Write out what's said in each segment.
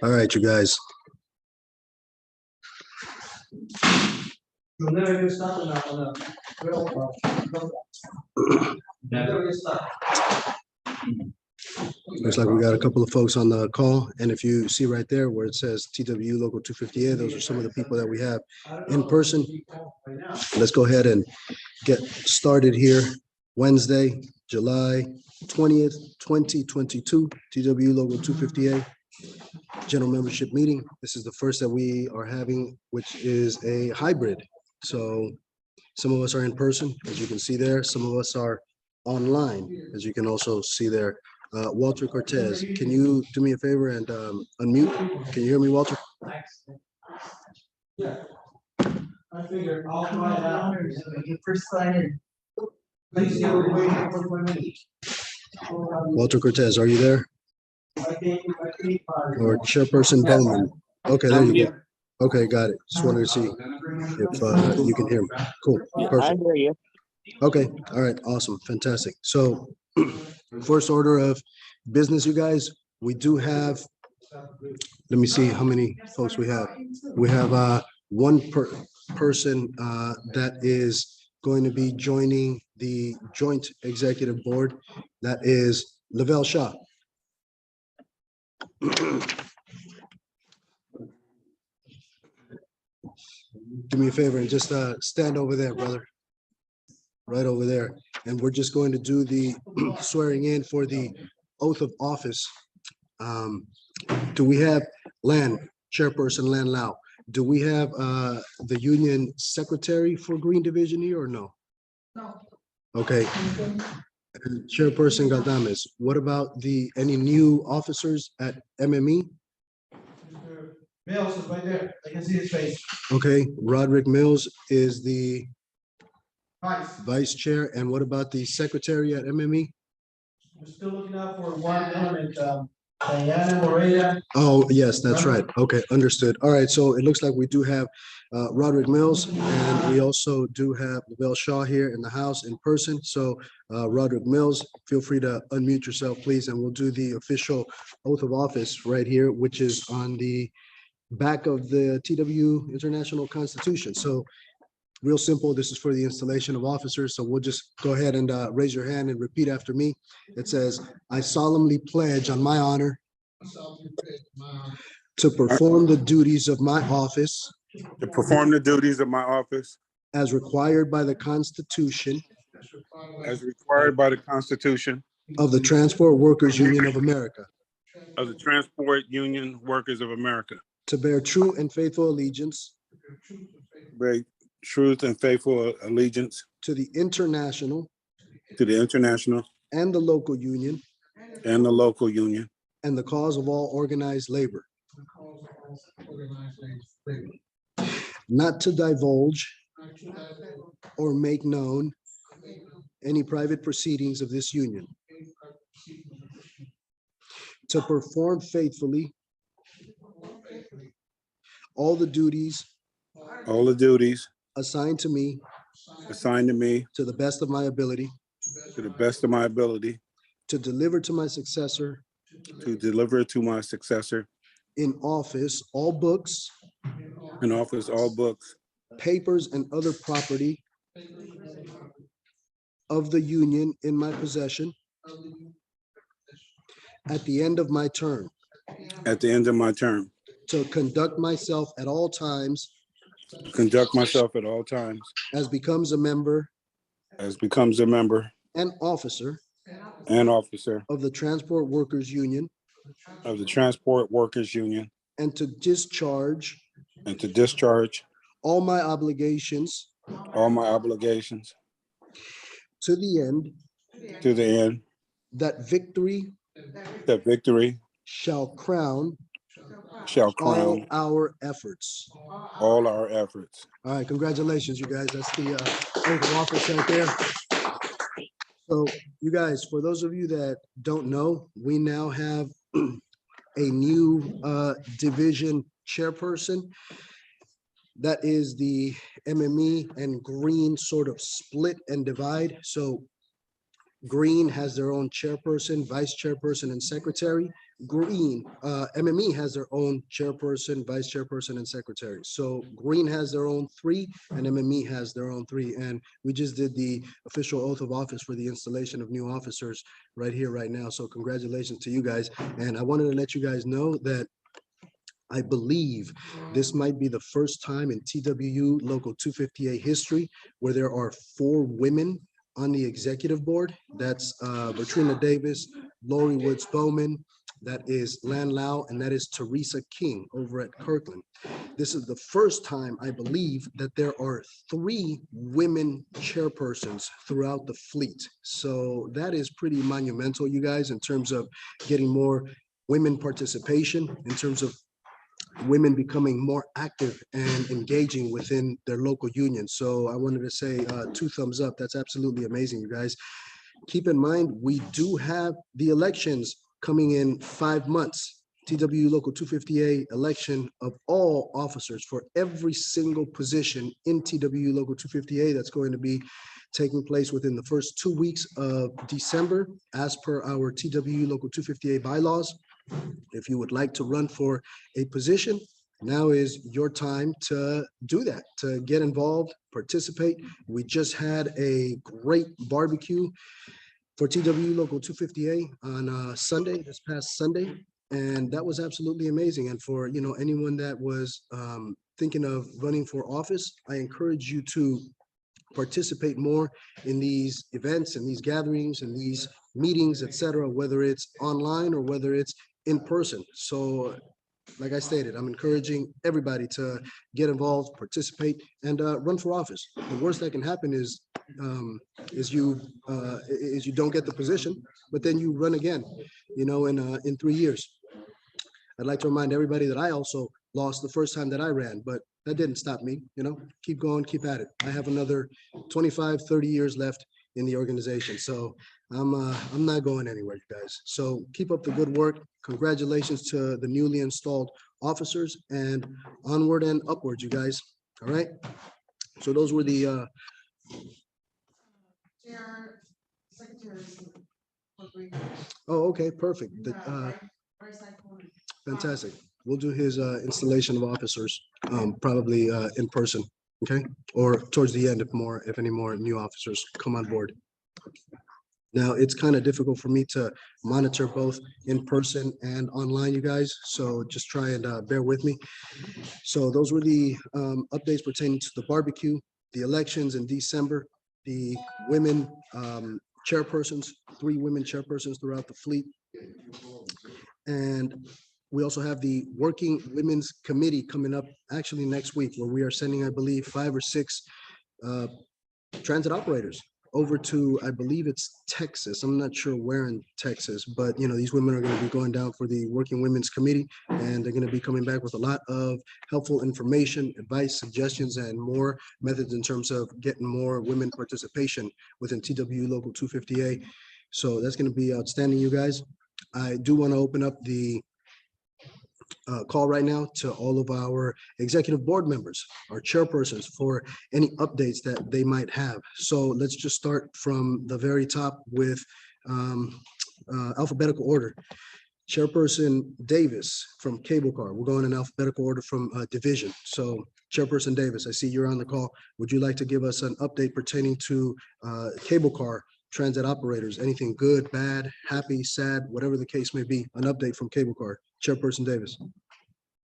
All right, you guys. Looks like we got a couple of folks on the call, and if you see right there where it says TW Local 258, those are some of the people that we have in person. Let's go ahead and get started here. Wednesday, July 20th, 2022, TW Local 258 general membership meeting. This is the first that we are having, which is a hybrid. So some of us are in person, as you can see there. Some of us are online, as you can also see there. Walter Cortez, can you do me a favor and unmute? Can you hear me, Walter? Yeah. I figured I'll try that. You first sign in. Please do it waiting for 1 minute. Walter Cortez, are you there? Or Chairperson Bowman? Okay, there you go. Okay, got it. Just wanted to see if you can hear me. Cool, perfect. I hear you. Okay, all right, awesome, fantastic. So first order of business, you guys, we do have, let me see how many folks we have. We have one person that is going to be joining the joint executive board. That is Lavelle Shaw. Do me a favor and just stand over there, brother. Right over there. And we're just going to do the swearing in for the oath of office. Do we have Chairperson Lan Lau? Do we have the union secretary for Green Division here or no? No. Okay. Chairperson Galdames, what about any new officers at MME? Mills is right there. I can see his face. Okay, Roderick Mills is the Nice. vice chair. And what about the secretary at MME? We're still looking out for one element, Diana Moreira. Oh, yes, that's right. Okay, understood. All right, so it looks like we do have Roderick Mills, and we also do have Lavelle Shaw here in the house in person. So Roderick Mills, feel free to unmute yourself, please, and we'll do the official oath of office right here, which is on the back of the TW International Constitution. So real simple, this is for the installation of officers. So we'll just go ahead and raise your hand and repeat after me. It says, I solemnly pledge on my honor to perform the duties of my office as required by the Constitution of the Transport Workers Union of America, to bear true and faithful allegiance to the international and the local union and the cause of all organized labor, not to divulge or make known any private proceedings of this union, to perform faithfully all the duties assigned to me to the best of my ability, to deliver to my successor in office all books, papers, and other property of the union in my possession at the end of my term, to conduct myself at all times as becomes a member and officer of the Transport Workers Union, and to discharge all my obligations to the end, to the end, that victory that victory shall crown shall all crown our efforts. all our efforts. All right, congratulations, you guys. That's the oath of office right there. So you guys, for those of you that don't know, we now have a new division chairperson. That is the MME and Green sort of split and divide. So Green has their own chairperson, vice chairperson, and secretary. MME has their own chairperson, vice chairperson, and secretary. So Green has their own three, and MME has their own three. And we just did the official oath of office for the installation of new officers right here, right now. So congratulations to you guys. And I wanted to let you guys know that I believe this might be the first time in TWU Local 258 history where there are 4 women on the executive board. That's Bertrina Davis, Lori Woods Bowman, that is Lan Lau, and that is Teresa King over at Kirkland. This is the first time, I believe, that there are 3 women chairpersons throughout the fleet. So that is pretty monumental, you guys, in terms of getting more women participation, in terms of women becoming more active and engaging within their local union. So I wanted to say 2 thumbs up. That's absolutely amazing, you guys. Keep in mind, we do have the elections coming in 5 months. TWU Local 258 election of all officers for every single position in TWU Local 258. That's going to be taking place within the first 2 weeks of December, as per our TWU Local 258 bylaws. If you would like to run for a position, now is your time to do that, to get involved, participate. We just had a great barbecue for TWU Local 258 on Sunday, this past Sunday, and that was absolutely amazing. And for anyone that was thinking of running for office, I encourage you to participate more in these events and these gatherings and these meetings, etc., whether it's online or whether it's in person. So like I stated, I'm encouraging everybody to get involved, participate, and run for office. The worst that can happen is you don't get the position, but then you run again, in 3 years. I'd like to remind everybody that I also lost the first time that I ran, but that didn't stop me, keep going, keep at it. I have another 25, 30 years left in the organization. So I'm not going anywhere, you guys. So keep up the good work. Congratulations to the newly installed officers, and onward and upwards, you guys. All right. So those were the oh, okay, perfect. Fantastic. We'll do his installation of officers probably in person, okay? Or towards the end if any more new officers come on board. Now, it's kind of difficult for me to monitor both in person and online, you guys. So just try and bear with me. So those were the updates pertaining to the barbecue, the elections in December, the women chairpersons, 3 women chairpersons throughout the fleet. And we also have the Working Women's Committee coming up actually next week, where we are sending, I believe, 5 or 6 transit operators over to, I believe it's Texas. I'm not sure where in Texas, but these women are going to be going down for the Working Women's Committee, and they're going to be coming back with a lot of helpful information, advice, suggestions, and more methods in terms of getting more women participation within TWU Local 258. So that's going to be outstanding, you guys. I do want to open up the call right now to all of our executive board members, our chairpersons, for any updates that they might have. So let's just start from the very top with alphabetical order. Chairperson Davis from Cable Car. We're going in alphabetical order from division. So Chairperson Davis, I see you're on the call. Would you like to give us an update pertaining to Cable Car transit operators? Anything good, bad, happy, sad, whatever the case may be, an update from Cable Car. Chairperson Davis.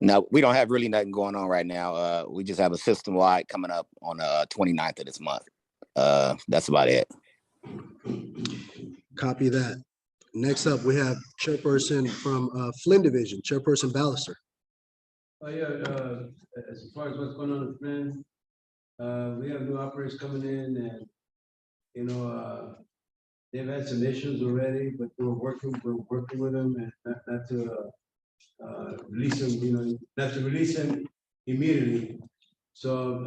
No, we don't have really nothing going on right now. We just have a system-wide coming up on the 29th of this month. That's about it. Copy that. Next up, we have Chairperson from Flynn Division, Chairperson Ballister. As far as what's going on in Flynn, we have new operators coming in, and you know, they've had some issues already, but we're working with them and not to release them, you know, not to release them immediately. So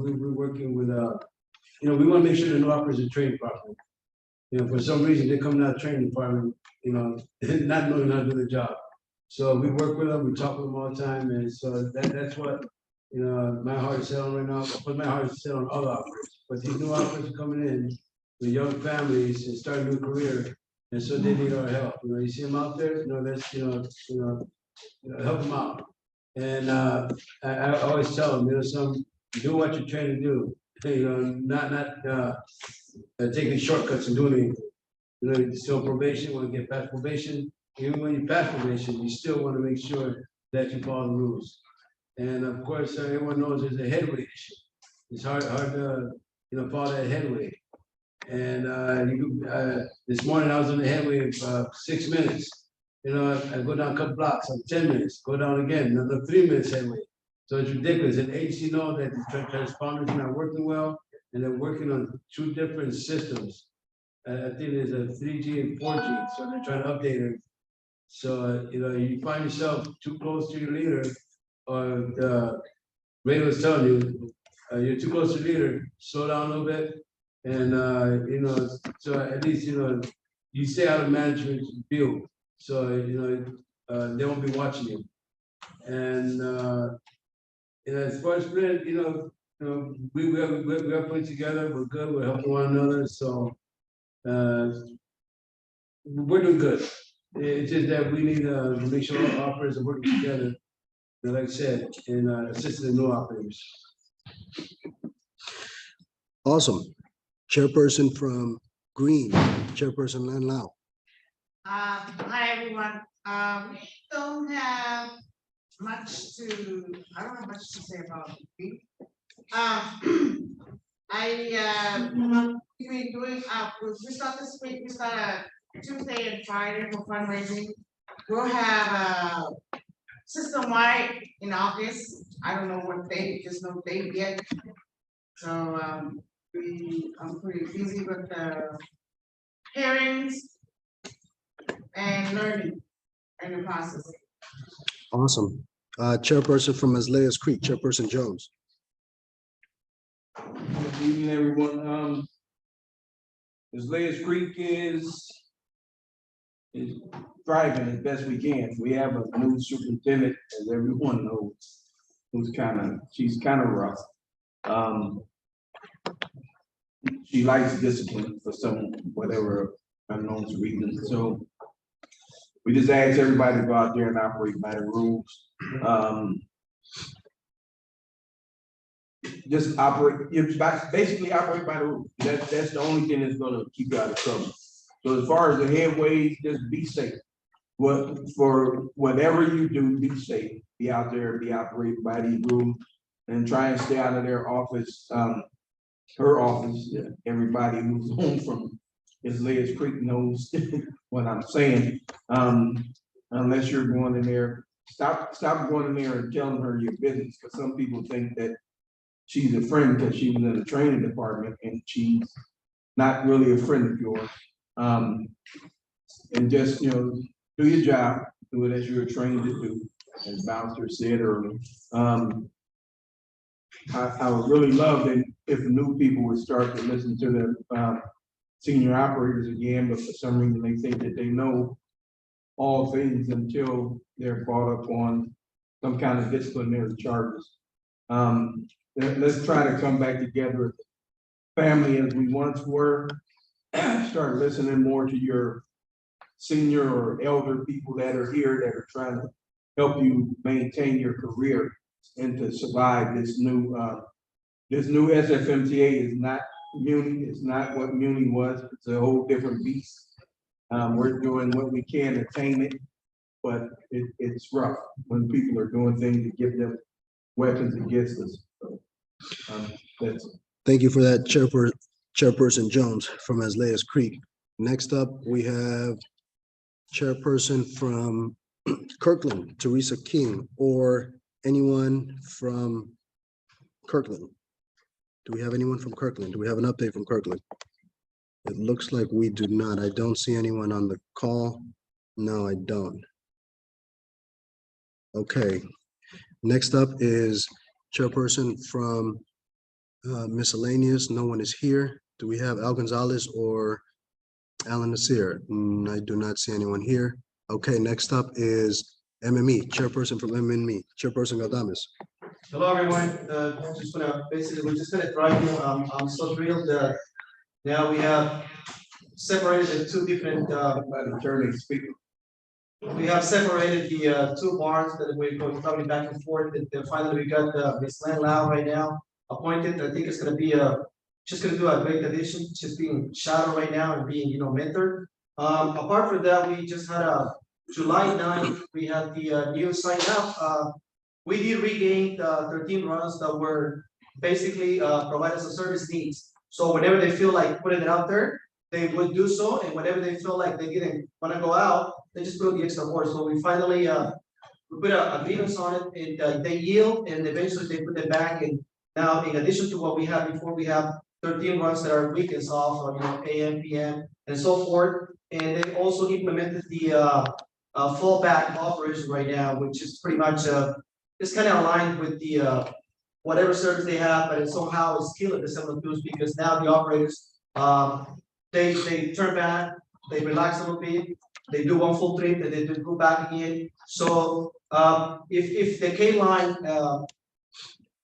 we're working with, you know, we want to make sure the new operators are trained properly. You know, for some reason, they're coming out of training department, you know, not knowing how to do the job. So we work with them, we talk with them all the time, and so that's what, you know, my heart is set on right now, but my heart is set on other operators. But these new operators are coming in with young families and starting a new career, and so they need our help. You know, you see them out there, you know, that's, help them out. And I always tell them, you know, do what you're trained to do. You know, not taking shortcuts and doing anything. You know, you're still probation, want to get past probation. Even when you pass probation, you still want to make sure that you follow the rules. And of course, everyone knows there's a headway issue. It's hard to, you know, follow that headway. And this morning I was on the headway of 6 minutes. You know, I go down a couple blocks, I'm 10 minutes, go down again, another 3 minutes headway. So it's ridiculous. And agency know that the transponders are not working well, and they're working on 2 different systems. I think there's a 3G and 4G, so they're trying to update it. So, you know, you find yourself too close to your leader, or the radio's telling you, you're too close to your leader, slow down a little bit. And, you know, so at least, you know, you stay out of management's view. So, you know, they won't be watching you. And, you know, as far as Flint, you know, we are putting together, we're good, we're helping one another. So, we're doing good. It's just that we need to make sure our operators are working together, and like I said, and assisting the new operators. Awesome. Chairperson from Green, Chairperson Lan Lao. Hi, everyone. We don't have much to, I don't have much to say about it. We've been doing, we start this week, we start Tuesday and Friday for fundraising. We'll have system-wide in August. I don't know what date, there's no date yet. So I'm pretty busy with the hearings and learning and the process. Awesome. Chairperson from Azaleas Creek, Chairperson Jones. Good evening, everyone. Azaleas Creek is thriving as best we can. We have a new superintendent, as everyone knows, she's kind of rough. She likes discipline for some whatever unknown reason. So we just ask everybody to go out there and operate by the rules. Just operate, basically operate by the rules. That's the only thing that's gonna keep you out of trouble. So as far as the headways, just be safe. For whatever you do, be safe. Be out there, be operated by these rules, and try and stay out of their office, her office. Everybody who's home from Azaleas Creek knows what I'm saying. Unless you're going in there, stop going in there and telling her your business, because some people think that she's a friend because she was in the training department, and she's not really a friend of yours. And just, you know, do your job, do it as you're trained to do, as Bouncer said earlier. I would really love that if new people would start to listen to the senior operators again, but for some reason they think that they know all things until they're brought up on some kind of disciplinary charges. Let's try to come back together, family as we once were. Start listening more to your senior or elder people that are here that are trying to help you maintain your career and to survive this new SFMTA. Is not Muni. It's not what Muni was. It's a whole different beast. We're doing what we can to tame it, but it's rough when people are doing things to give them weapons against us. So, that's it. Thank you for that, Chairperson Jones from Azaleas Creek. Next up, we have Chairperson from Kirkland, Teresa King, or anyone from Kirkland. Do we have anyone from Kirkland? Do we have an update from Kirkland? It looks like we do not. I don't see anyone on the call. No, I don't. Okay. Next up is chairperson from miscellaneous. No one is here. Do we have Al Gonzalez or Alan Nasir? I do not see anyone here. Okay, next up is MME, chairperson from MME, Chairperson Galdames. Hello, everyone. We're just gonna try you. I'm so thrilled that now we have separated the two different, Attorney speaker. we have separated the two barns that we're going probably back and forth. And then finally, we got Ms. Lan Lau right now appointed. I think it's gonna be she's gonna do a great addition. She's being shadowed right now and being, mentored. Apart from that, we just had a July 9th, we had the new sign up. We did regain the 13 runs that were basically provide us a service needs. So whenever they feel like putting it out there, they would do so, and whenever they feel like they didn't want to go out, they just put the extra board. So we finally we put a grievance on it, and they yield, and eventually they put it back. And now, in addition to what we had before, we have 13 runs that are weekends off, or AM, PM, and so forth. And they also implemented the fallback operation right now, which is pretty much it's kind of aligned with the whatever service they have, but it somehow is still at the 702s because now the operators they turn back, they relax a little bit, they do one full trip, and they do go back again. So if the K line,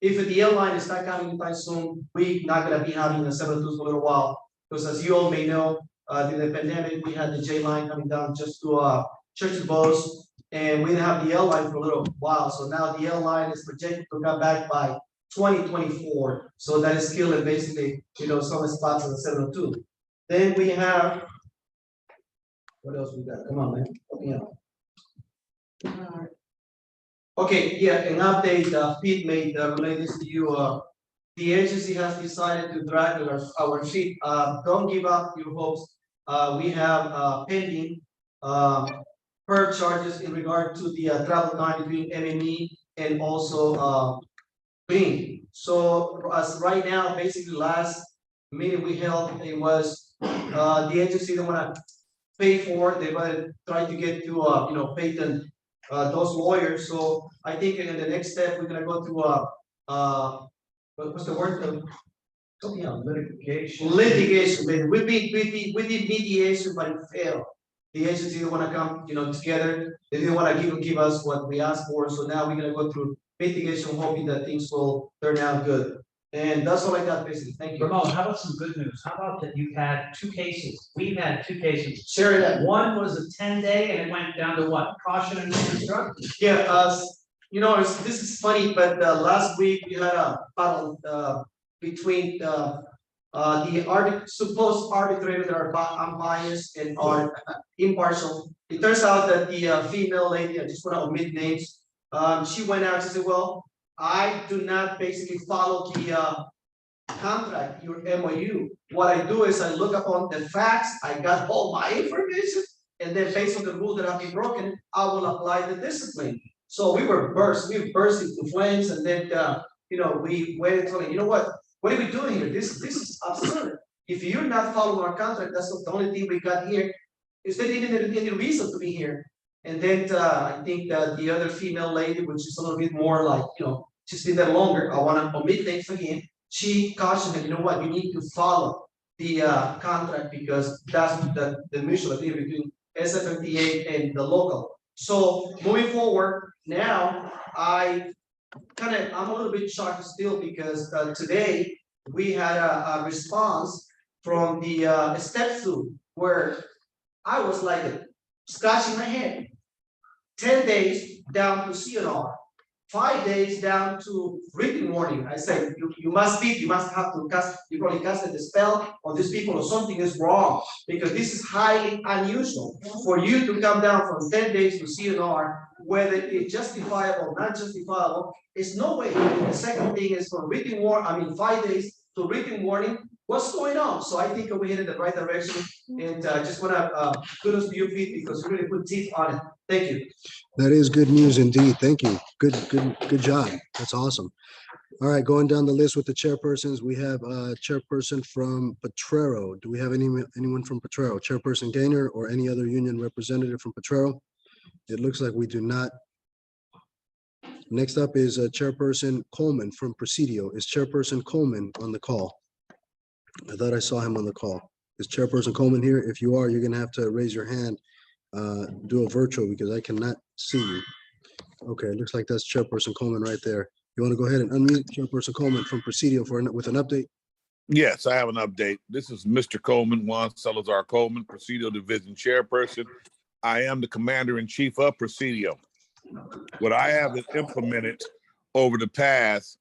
if the L line is not coming anytime soon, we're not gonna be having the 702s for a little while. Because as you all may know, during the pandemic, we had the J line coming down just to Church Bows, and we didn't have the L line for a little while. So now the L line is projected to come back by 2024. So that is still basically, some spots on the 702. Then we have, what else we got? Come on, man. Help me out. Okay, yeah, an update Pete made related to you. The agency has decided to drag our feet. Don't give up your hopes. We have pending per charges in regard to the travel time between MME and also Green. So as right now, basically last meeting we held, it was the agency don't want to pay for it. They want to try to get to pay them those lawyers. So I think in the next step we're gonna go to what's the word? Litigation. Litigation. We did mediation, but it failed. The agency didn't want to come, together. They didn't want to give us what we asked for. So now we're gonna go through mitigation, hoping that things will turn out good. And that's all I got, basically. Thank you. Ramon, how about some good news? How about that you've had 2 cases? We've had 2 cases. Share that. One was a 10-day and it went down to what? Caution and reconstruct? Yeah, this is funny, but last week we had a battle between the supposed arbitrators that are unbiased and are impartial. It turns out that the female lady, I just want to omit names, she went out and said, well, I do not basically follow the contract, your MOU. What I do is I look upon the facts, I got all my information, and then based on the rule that have been broken, I will apply the discipline. So we burst into flames, and then we waited until, you know what are we doing here? This is absurd. If you're not following our contract, that's the only thing we got here. Is there even any reason to be here? And then I think that the other female lady, which is a little bit more like, she's been there longer, I want to omit names again. She cautioned them, you know what, you need to follow the contract because that's the mutual agreement between SFMTA and the local. So moving forward, now I'm a little bit shocked still because today we had a response from the step through where I was like scratching my head. 10 days down to CNR, 5 days down to written warning. I said, you must have to cast, you probably casted the spell on these people or something is wrong because this is highly unusual for you to come down from 10 days to CNR, whether it's justifiable or not justifiable, it's no way. The second thing is from written warning, 5 days to written warning. What's going on? So I think we're headed in the right direction, and I just want to kudos to you, Pete, because you really put teeth on it. Thank you. That is good news indeed. Thank you. Good job. That's awesome. All right, going down the list with the chairpersons, we have a chairperson from Potrero. Do we have anyone from Potrero? Chairperson Gaynor or any other union representative from Potrero? It looks like we do not. Next up is Chairperson Coleman from Presidio. Is Chairperson Coleman on the call? I thought I saw him on the call. Is Chairperson Coleman here? If you are, you're gonna have to raise your hand, do a virtual because I cannot see you. Okay, it looks like that's Chairperson Coleman right there. You want to go ahead and unmute Chairperson Coleman from Presidio with an update? Yes, I have an update. This is Mr. Coleman, Juan Salazar Coleman, Presidio Division Chairperson. I am the Commander-in-Chief of Presidio. What I have implemented over the past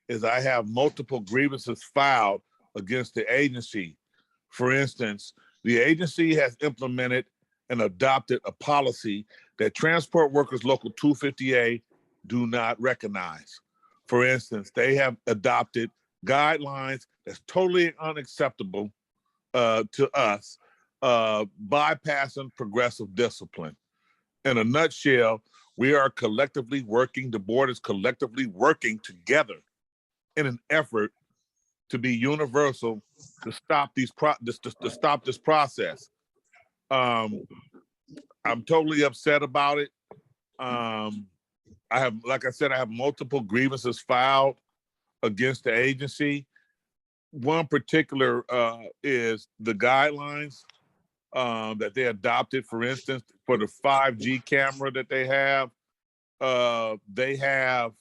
is I have multiple grievances filed against the agency. For instance, the agency has implemented and adopted a policy that Transport Workers Local 250A do not recognize. For instance, they have adopted guidelines that's totally unacceptable to us, bypassing progressive discipline. In a nutshell, we are collectively working, the board is collectively working together in an effort to be universal to stop stop this process. I'm totally upset about it. I have, like I said, I have multiple grievances filed against the agency. One particular is the guidelines that they adopted. For instance, for the 5G camera that they have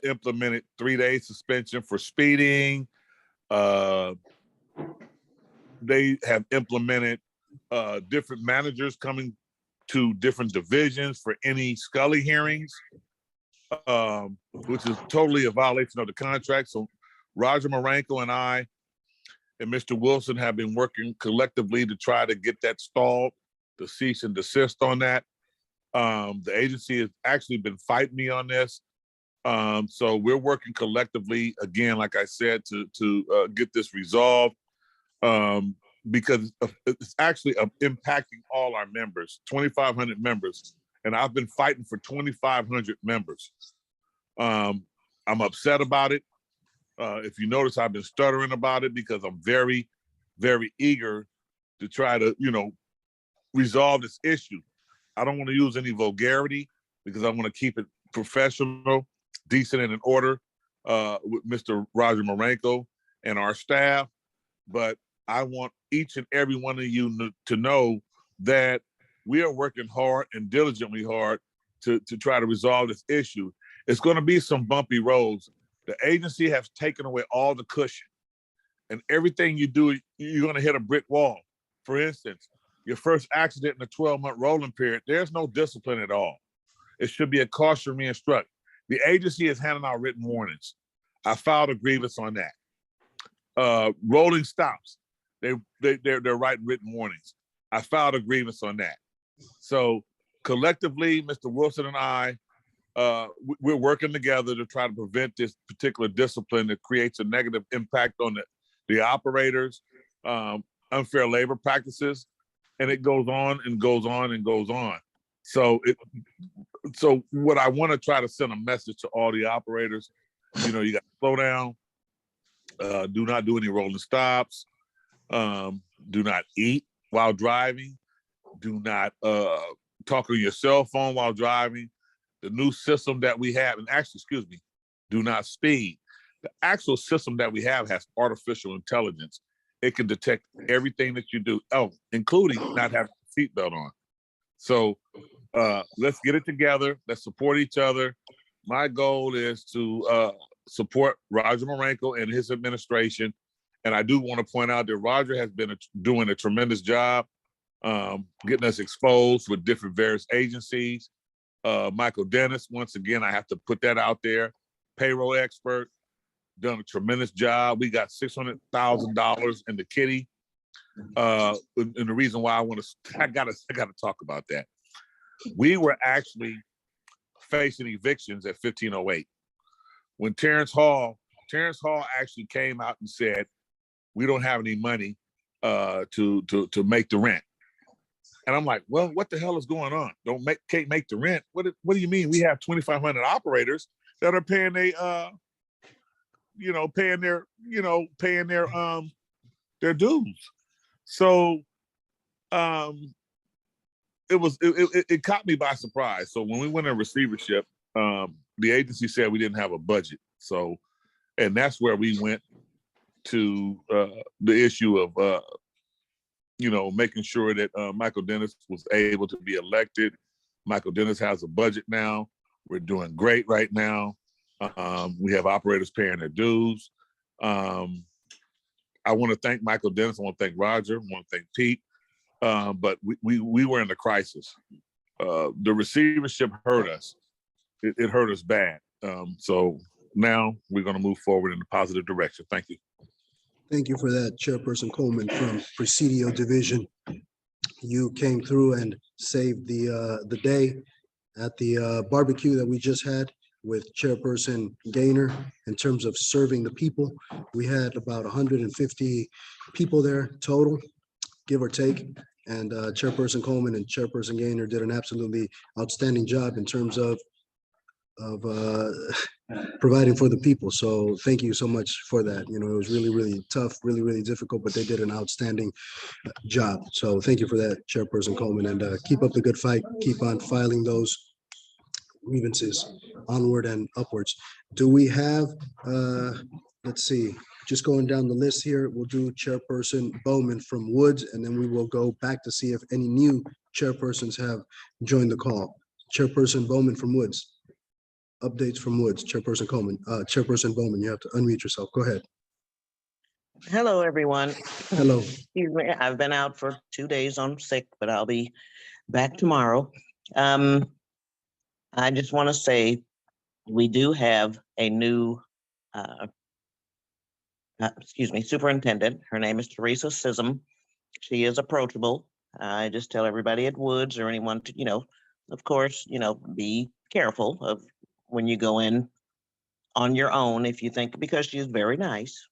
implemented 3-day suspension for speeding. They have implemented different managers coming to different divisions for any Scully hearings, which is totally a violation of the contract. So Roger Marenco and I and Mr. Wilson have been working collectively to try to get that stalled, to cease and desist on that. The agency has actually been fighting me on this. So we're working collectively, again, like I said, to get this resolved. Because it's actually impacting all our members, 2,500 members, and I've been fighting for 2,500 members. I'm upset about it. If you notice, I've been stuttering about it because I'm very, very eager to try to, resolve this issue. I don't want to use any vulgarity because I want to keep it professional, decent, and in order with Mr. Roger Marenco and our staff. But I want each and every one of you to know that we are working hard and diligently hard to try to resolve this issue. It's going to be some bumpy roads. The agency has taken away all the cushion, and everything you do, you're going to hit a brick wall. For instance, your first accident in a 12-month rolling period, there's no discipline at all. It should be a caution reinstruct. The agency is handing out written warnings. I filed a grievance on that. Rolling stops. They're writing written warnings. I filed a grievance on that. So collectively, Mr. Wilson and I, we're working together to try to prevent this particular discipline that creates a negative impact on the operators, unfair labor practices, and it goes on and goes on and goes on. So what I want to try to send a message to all the operators, you got to slow down, do not do any rolling stops, do not eat while driving, do not talk on your cell phone while driving. The new system that we have, and actually, excuse me, do not speed. The actual system that we have has artificial intelligence. It can detect everything that you do, including not having a seatbelt on. So let's get it together. Let's support each other. My goal is to support Roger Marenco and his administration. And I do want to point out that Roger has been doing a tremendous job getting us exposed with different various agencies. Michael Dennis, once again, I have to put that out there. Payroll expert, done a tremendous job. We got $600,000 in the kitty. And the reason why I gotta talk about that. We were actually facing evictions at 1508. When Terrence Hall actually came out and said, we don't have any money to make the rent. And I'm like, well, what the hell is going on? Can't make the rent. What do you mean? We have 2,500 operators. that are paying their dues. So it caught me by surprise. So when we went in receivership, the agency said we didn't have a budget. So, and that's where we went to the issue of making sure that Michael Dennis was able to be elected. Michael Dennis has a budget now. We're doing great right now. We have operators paying their dues. I want to thank Michael Dennis. I want to thank Roger. I want to thank Pete. But we were in a crisis. The receivership hurt us. It hurt us bad. So now we're going to move forward in a positive direction. Thank you. Thank you for that, Chairperson Coleman from Presidio Division. You came through and saved the day at the barbecue that we just had with Chairperson Gaynor in terms of serving the people. We had about 150 people there total, give or take. And Chairperson Coleman and Chairperson Gaynor did an absolutely outstanding job in terms of providing for the people. So thank you so much for that. You know, it was really, really tough, really, really difficult, but they did an outstanding job. So thank you for that, Chairperson Coleman, and keep up the good fight. Keep on filing those grievances onward and upwards. Do we have, let's see, just going down the list here, we'll do Chairperson Bowman from Woods, and then we will go back to see if any new chairpersons have joined the call. Chairperson Bowman from Woods. Updates from Woods. Chairperson Coleman, Chairperson Bowman, you have to unmute yourself. Go ahead. Hello, everyone. Hello. Excuse me, I've been out for 2 days on sick, but I'll be back tomorrow. I just want to say we do have a new superintendent. Her name is Teresa Sism. She is approachable. I just tell everybody at Woods or anyone to, of course, be careful of when you go in on your own, if you think, because she is very nice,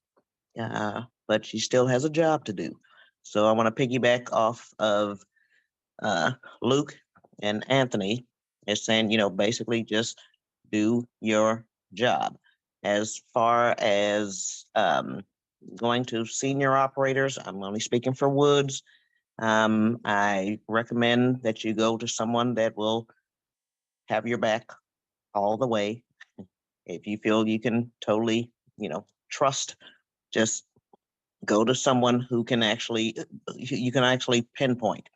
but she still has a job to do. So I want to piggyback off of Luke and Anthony is saying, basically just do your job. As far as going to senior operators, I'm only speaking for Woods. I recommend that you go to someone that will have your back all the way. If you feel you can totally, trust, just go to someone who can you can actually pinpoint.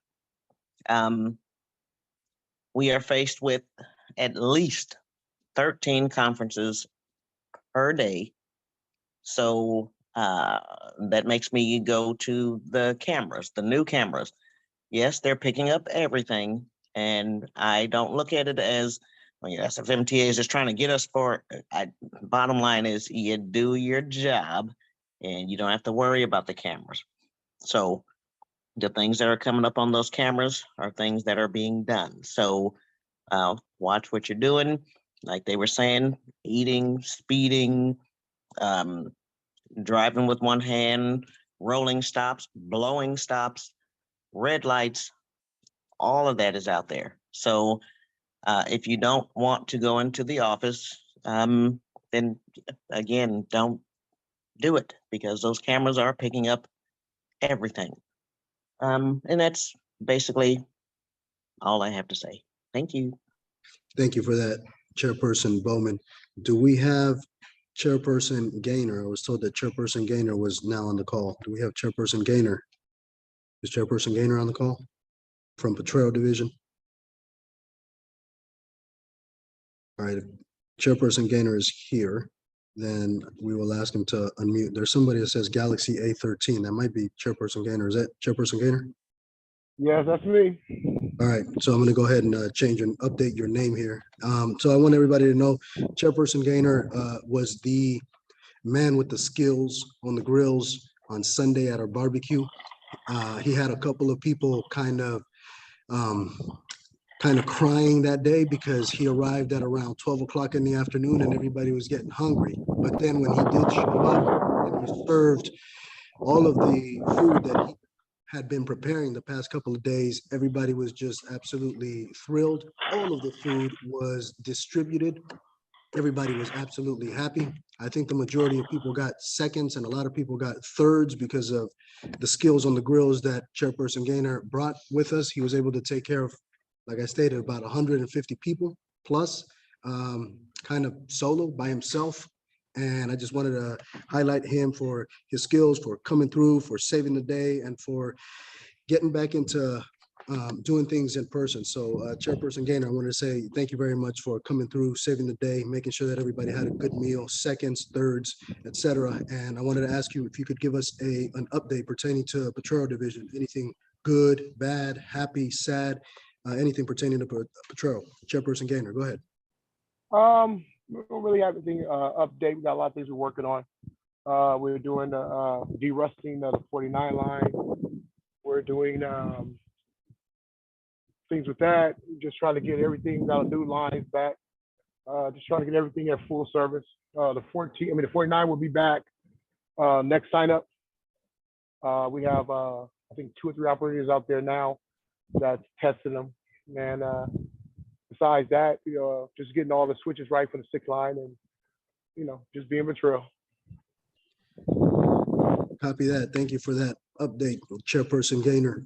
We are faced with at least 13 conferences per day. So that makes me go to the cameras, the new cameras. Yes, they're picking up everything. And I don't look at it as, SFMTA is just trying to get us for, bottom line is you do your job and you don't have to worry about the cameras. So the things that are coming up on those cameras are things that are being done. So watch what you're doing. Like they were saying, eating, speeding, driving with one hand, rolling stops, blowing stops, red lights, all of that is out there. So if you don't want to go into the office, then again, don't do it because those cameras are picking up everything. And that's basically all I have to say. Thank you. Thank you for that, Chairperson Bowman. Do we have Chairperson Gaynor? I was told that Chairperson Gaynor was now on the call. Do we have Chairperson Gaynor? Is Chairperson Gaynor on the call from Potrero Division? All right, if Chairperson Gaynor is here, then we will ask him to unmute. There's somebody that says Galaxy A13. That might be Chairperson Gaynor. Is that Chairperson Gaynor? Yes, that's me. All right, so I'm going to go ahead and change and update your name here. So I want everybody to know Chairperson Gaynor was the man with the skills on the grills on Sunday at our barbecue. He had a couple of people kind of crying that day because he arrived at around 12 o'clock in the afternoon and everybody was getting hungry. But then when he did show up and he served all of the food that he had been preparing the past couple of days, everybody was just absolutely thrilled. All of the food was distributed everybody was absolutely happy. I think the majority of people got seconds and a lot of people got thirds because of the skills on the grills that Chairperson Gaynor brought with us. He was able to take care of, like I stated, about 150 people plus, kind of solo by himself. And I just wanted to highlight him for his skills, for coming through, for saving the day, and for getting back into doing things in person. So Chairperson Gaynor, I wanted to say thank you very much for coming through, saving the day, making sure that everybody had a good meal, seconds, thirds, etc. And I wanted to ask you if you could give us an update pertaining to Patrol Division, anything good, bad, happy, sad, anything pertaining to Patrol. Chairperson Gaynor, go ahead. We don't really have anything update. We got a lot of things we're working on. We're doing the de-rusting of the 49 line. We're doing things with that. Just trying to get everything, got new lines back. Just trying to get everything at full service. The 49 will be back next sign up. We have I think 2 or 3 operators out there now that's testing them. And besides that, just getting all the switches right for the 6th line and, just being Patrol. Copy that. Thank you for that update, Chairperson Gaynor.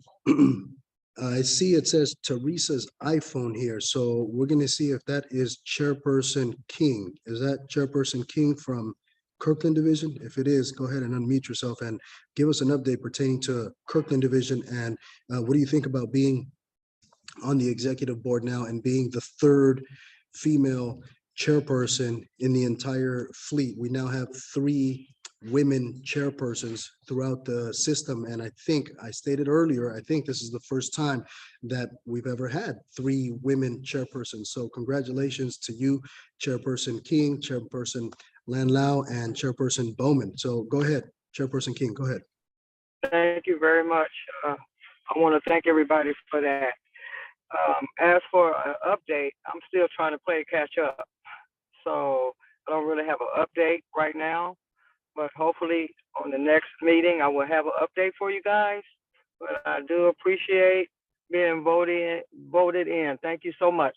I see it says Teresa's iPhone here, so we're going to see if that is Chairperson King. Is that Chairperson King from Kirkland Division? If it is, go ahead and unmute yourself and give us an update pertaining to Kirkland Division. And what do you think about being on the executive board now and being the 3rd female chairperson in the entire fleet? We now have 3 women chairpersons throughout the system. And I think I stated earlier, I think this is the first time that we've ever had 3 women chairpersons. So congratulations to you, Chairperson King, Chairperson Lanlau, and Chairperson Bowman. So go ahead, Chairperson King, go ahead. Thank you very much. I want to thank everybody for that. As for an update, I'm still trying to play catch up. So I don't really have an update right now, but hopefully on the next meeting, I will have an update for you guys. But I do appreciate being voted in. Thank you so much.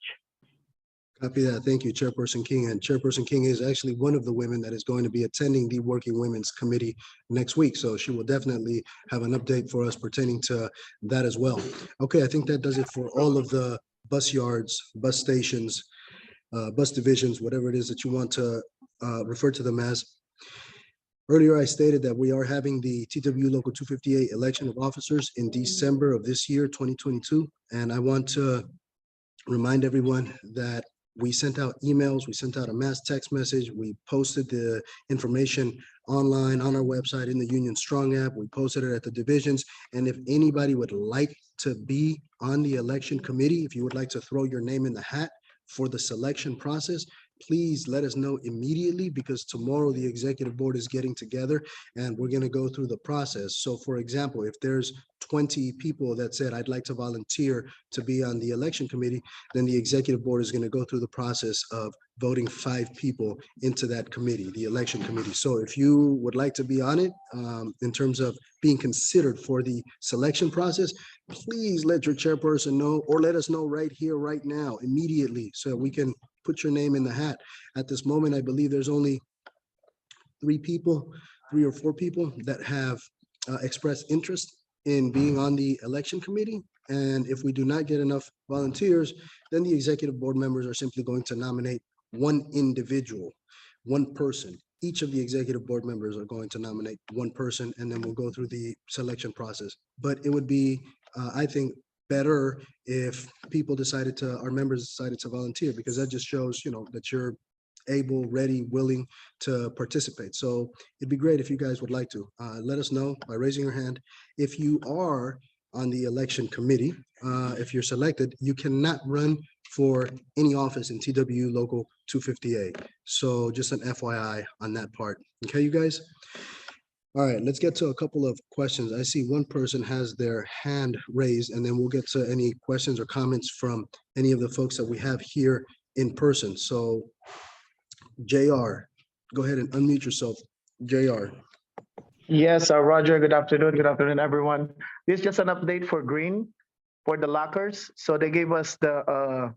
Copy that. Thank you, Chairperson King. And Chairperson King is actually one of the women that is going to be attending the Working Women's Committee next week. So she will definitely have an update for us pertaining to that as well. Okay, I think that does it for all of the bus yards, bus stations, bus divisions, whatever it is that you want to refer to them as. Earlier, I stated that we are having the TWU Local 258 election of officers in December of this year, 2022. And I want to remind everyone that we sent out emails, we sent out a mass text message, we posted the information online on our website in the Union Strong app, we posted it at the divisions. And if anybody would like to be on the election committee, if you would like to throw your name in the hat for the selection process, please let us know immediately, because tomorrow the executive board is getting together and we're going to go through the process. So for example, if there's 20 people that said, I'd like to volunteer to be on the election committee, then the executive board is going to go through the process of voting 5 people into that committee, the election committee. So if you would like to be on it, in terms of being considered for the selection process, please let your chairperson know, or let us know right here, right now, immediately, so we can put your name in the hat. At this moment, I believe there's only 3 or 4 people that have expressed interest in being on the election committee. And if we do not get enough volunteers, then the executive board members are simply going to nominate one individual, one person. Each of the executive board members are going to nominate one person, and then we'll go through the selection process. But it would be, I think, better if people our members decided to volunteer, because that just shows, that you're able, ready, willing to participate. So it'd be great if you guys would like to let us know by raising your hand. If you are on the election committee, if you're selected, you cannot run for any office in TWU Local 258. So just an FYI on that part. Okay, you guys? All right, let's get to a couple of questions. I see one person has their hand raised, and then we'll get to any questions or comments from any of the folks that we have here in person. So JR, go ahead and unmute yourself. JR. Yes, Roger, good afternoon, everyone. This is just an update for Green, for the lockers. So they gave us the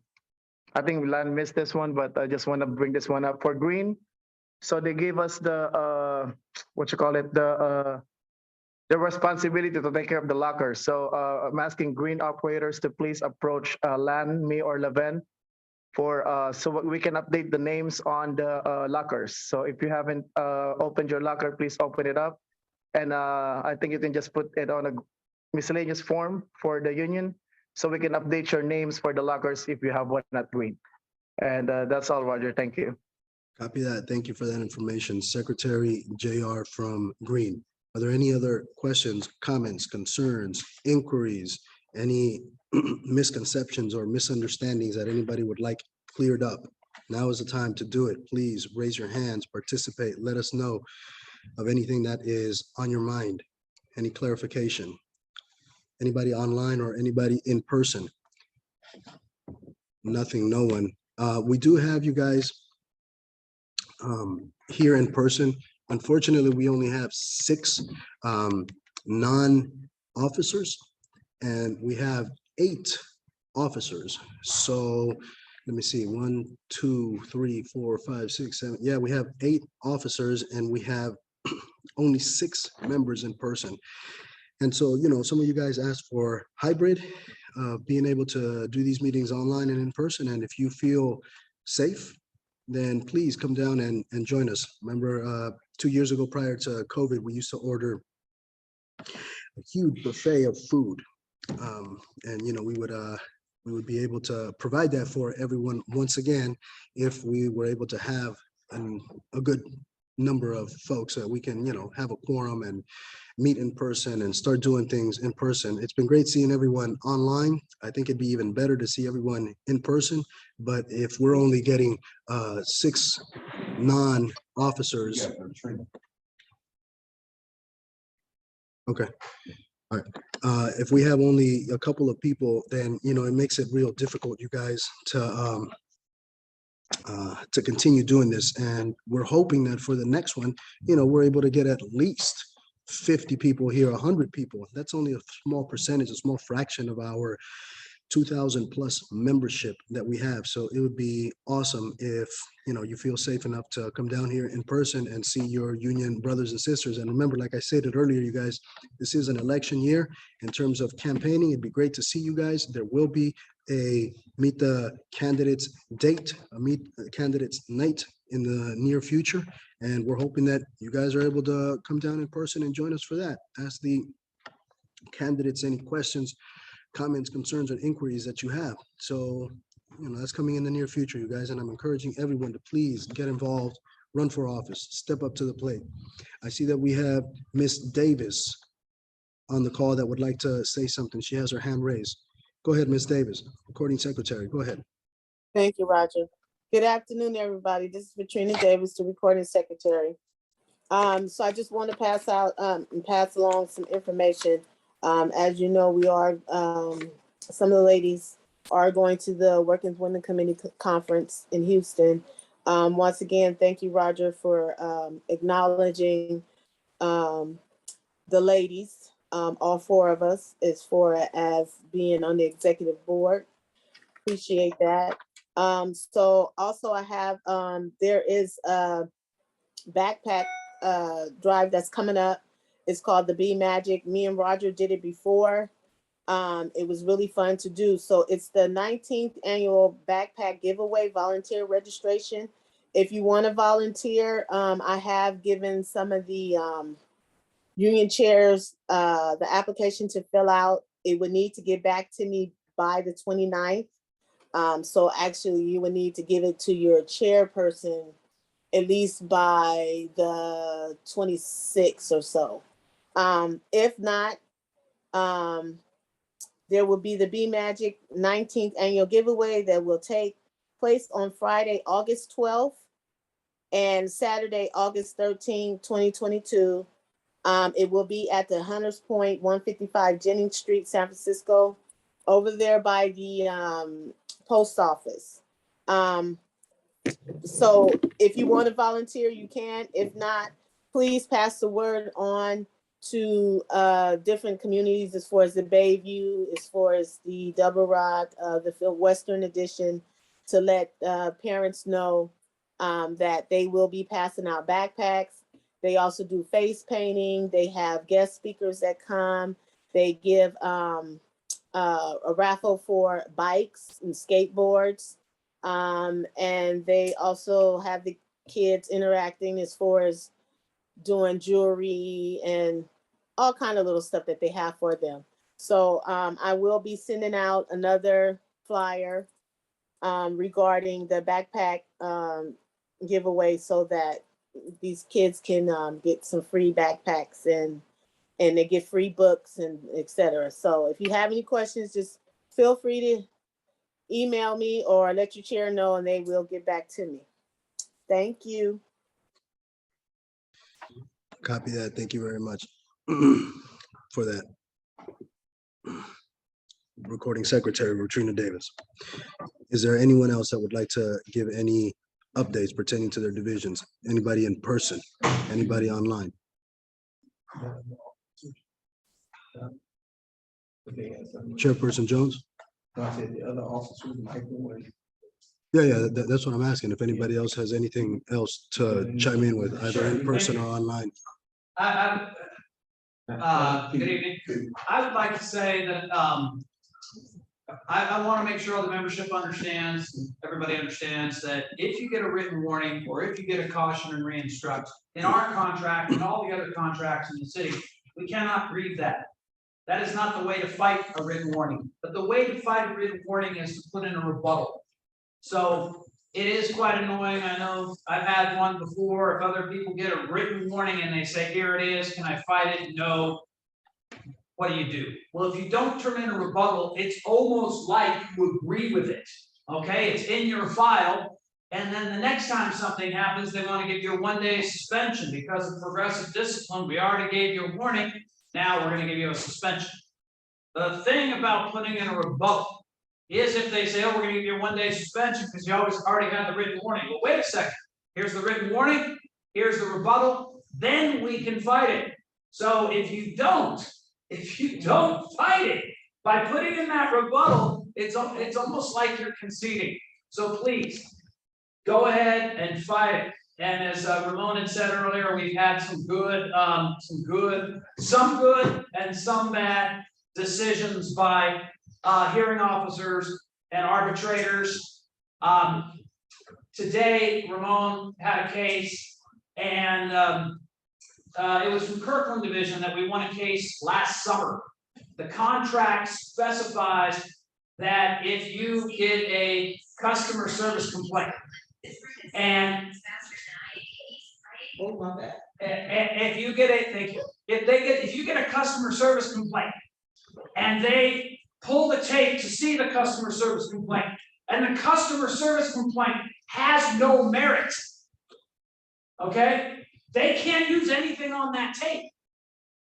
I think Lan missed this one, but I just want to bring this one up for green. So they gave us the what you call it, the responsibility to take care of the lockers. So I'm asking green operators to please approach Lan, me, or Leven for so we can update the names on the lockers. So if you haven't opened your locker, please open it up. And I think you can just put it on a miscellaneous form for the union, so we can update your names for the lockers if you have one at green. And that's all, Roger. Thank you. Copy that. Thank you for that information. Secretary JR from Green. Are there any other questions, comments, concerns, inquiries, any misconceptions or misunderstandings that anybody would like cleared up? Now is the time to do it. Please raise your hands, participate, let us know of anything that is on your mind, any clarification. Anybody online or anybody in person? Nothing, no one. We do have you guys here in person. Unfortunately, we only have 6 non-officers and we have 8 officers. So let me see, 1, 2, 3, 4, 5, 6, 7. Yeah, we have 8 officers and we have only 6 members in person. And so, you know, some of you guys asked for hybrid, being able to do these meetings online and in person. And if you feel safe, then please come down and join us. Remember, 2 years ago, prior to COVID, we used to order a huge buffet of food. And, you know, we would be able to provide that for everyone once again, if we were able to have a good number of folks that we can, you know, have a quorum and meet in person and start doing things in person. It's been great seeing everyone online. I think it'd be even better to see everyone in person. But if we're only getting 6 non-officers. Okay. All right. If we have only a couple of people, then, you know, it makes it real difficult, you guys, to continue doing this. And we're hoping that for the next one, you know, we're able to get at least 50 people here, 100 people. That's only a small percentage, a small fraction of our 2,000 plus membership that we have. So it would be awesome if, you know, you feel safe enough to come down here in person and see your union brothers and sisters. And remember, like I said it earlier, you guys, this is an election year. In terms of campaigning, it'd be great to see you guys. There will be a meet the candidates date, a meet the candidates night in the near future. And we're hoping that you guys are able to come down in person and join us for that. Ask the candidates any questions, comments, concerns, and inquiries that you have. So, you know, that's coming in the near future, you guys, and I'm encouraging everyone to please get involved, run for office, step up to the plate. I see that we have Miss Davis on the call that would like to say something. She has her hand raised. Go ahead, Miss Davis, recording secretary. Go ahead. Thank you, Roger. Good afternoon, everybody. This is Katrina Davis, the recording secretary. So I just want to pass out and pass along some information. As you know, we are, some of the ladies are going to the Working Women Committee Conference in Houston. Once again, thank you, Roger, for acknowledging the ladies, all 4 of us, as far as being on the executive board. Appreciate that. So also I have, there is a backpack drive that's coming up. It's called the Be Magic. Me and Roger did it before. It was really fun to do. So it's the 19th annual backpack giveaway, volunteer registration. If you want to volunteer, I have given some of the union chairs the application to fill out. It would need to get back to me by the 29th. So actually you would need to give it to your chairperson at least by the 26th or so. If not, there will be the Be Magic 19th annual giveaway that will take place on Friday, August 12th and Saturday, August 13th, 2022. It will be at the Hunters Point, 155 Jennings Street, San Francisco, over there by the post office. So if you want to volunteer, you can. If not, please pass the word on to different communities, as far as the Bayview, as far as the Double Rock, the Western Edition, to let parents know that they will be passing out backpacks. They also do face painting. They have guest speakers that come. They give a raffle for bikes and skateboards. And they also have the kids interacting as far as doing jewelry and all kind of little stuff that they have for them. So I will be sending out another flyer regarding the backpack giveaway so that these kids can get some free backpacks and they get free books and etc. So if you have any questions, just feel free to email me or let your chair know and they will get back to me. Thank you. Copy that. Thank you very much for that. Recording Secretary, Latrina Davis. Is there anyone else that would like to give any updates pertaining to their divisions? Anybody in person? Anybody online? Chairperson Jones? I said the other officers might go in. Yeah, that's what I'm asking. If anybody else has anything else to chime in with, either in person or online. Good evening. I would like to say that I want to make sure all the membership understands, everybody understands that if you get a written warning or if you get a caution and re-instruct, in our contract and all the other contracts in the city, we cannot read that. That is not the way to fight a written warning. But the way to fight a written warning is to put in a rebuttal. So it is quite annoying. I know I've had one before. If other people get a written warning and they say, here it is, can I fight it? No. What do? Well, if you don't turn in a rebuttal, it's almost like you agree with it. Okay, it's in your file. And then the next time something happens, they want to give you a 1-day suspension because of progressive discipline. We already gave you a warning. Now we're going to give you a suspension. The thing about putting in a rebuttal is if they say, oh, we're going to give you a 1-day suspension because you already had the written warning. Well, wait a second. Here's the written warning. Here's the rebuttal. Then we can fight it. So if you don't fight it by putting in that rebuttal, it's almost like you're conceding. So please go ahead and fight it. And as Ramon had said earlier, we've had some good and some bad decisions by hearing officers and arbitrators. Today, Ramon had a case, and it was from Kirkland Division that we won a case last summer. The contract specifies that if you get a customer service complaint, and oh my bad. If you get if you get a customer service complaint and they pull the tape to see the customer service complaint, and the customer service complaint has no merit, okay, they can't use anything on that tape.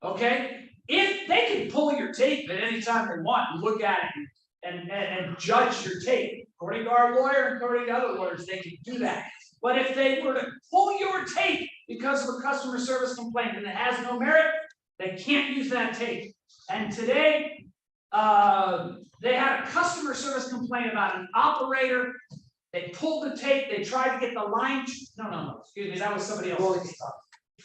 Okay, if they can pull your tape at any time they want and look at it and judge your tape, according to our lawyer and according to other lawyers, they can do that. But if they were to pull your tape because of a customer service complaint and it has no merit, they can't use that tape. And today, they had a customer service complaint about an operator. They pulled the tape. They tried to get the line. No, excuse me, that was somebody else.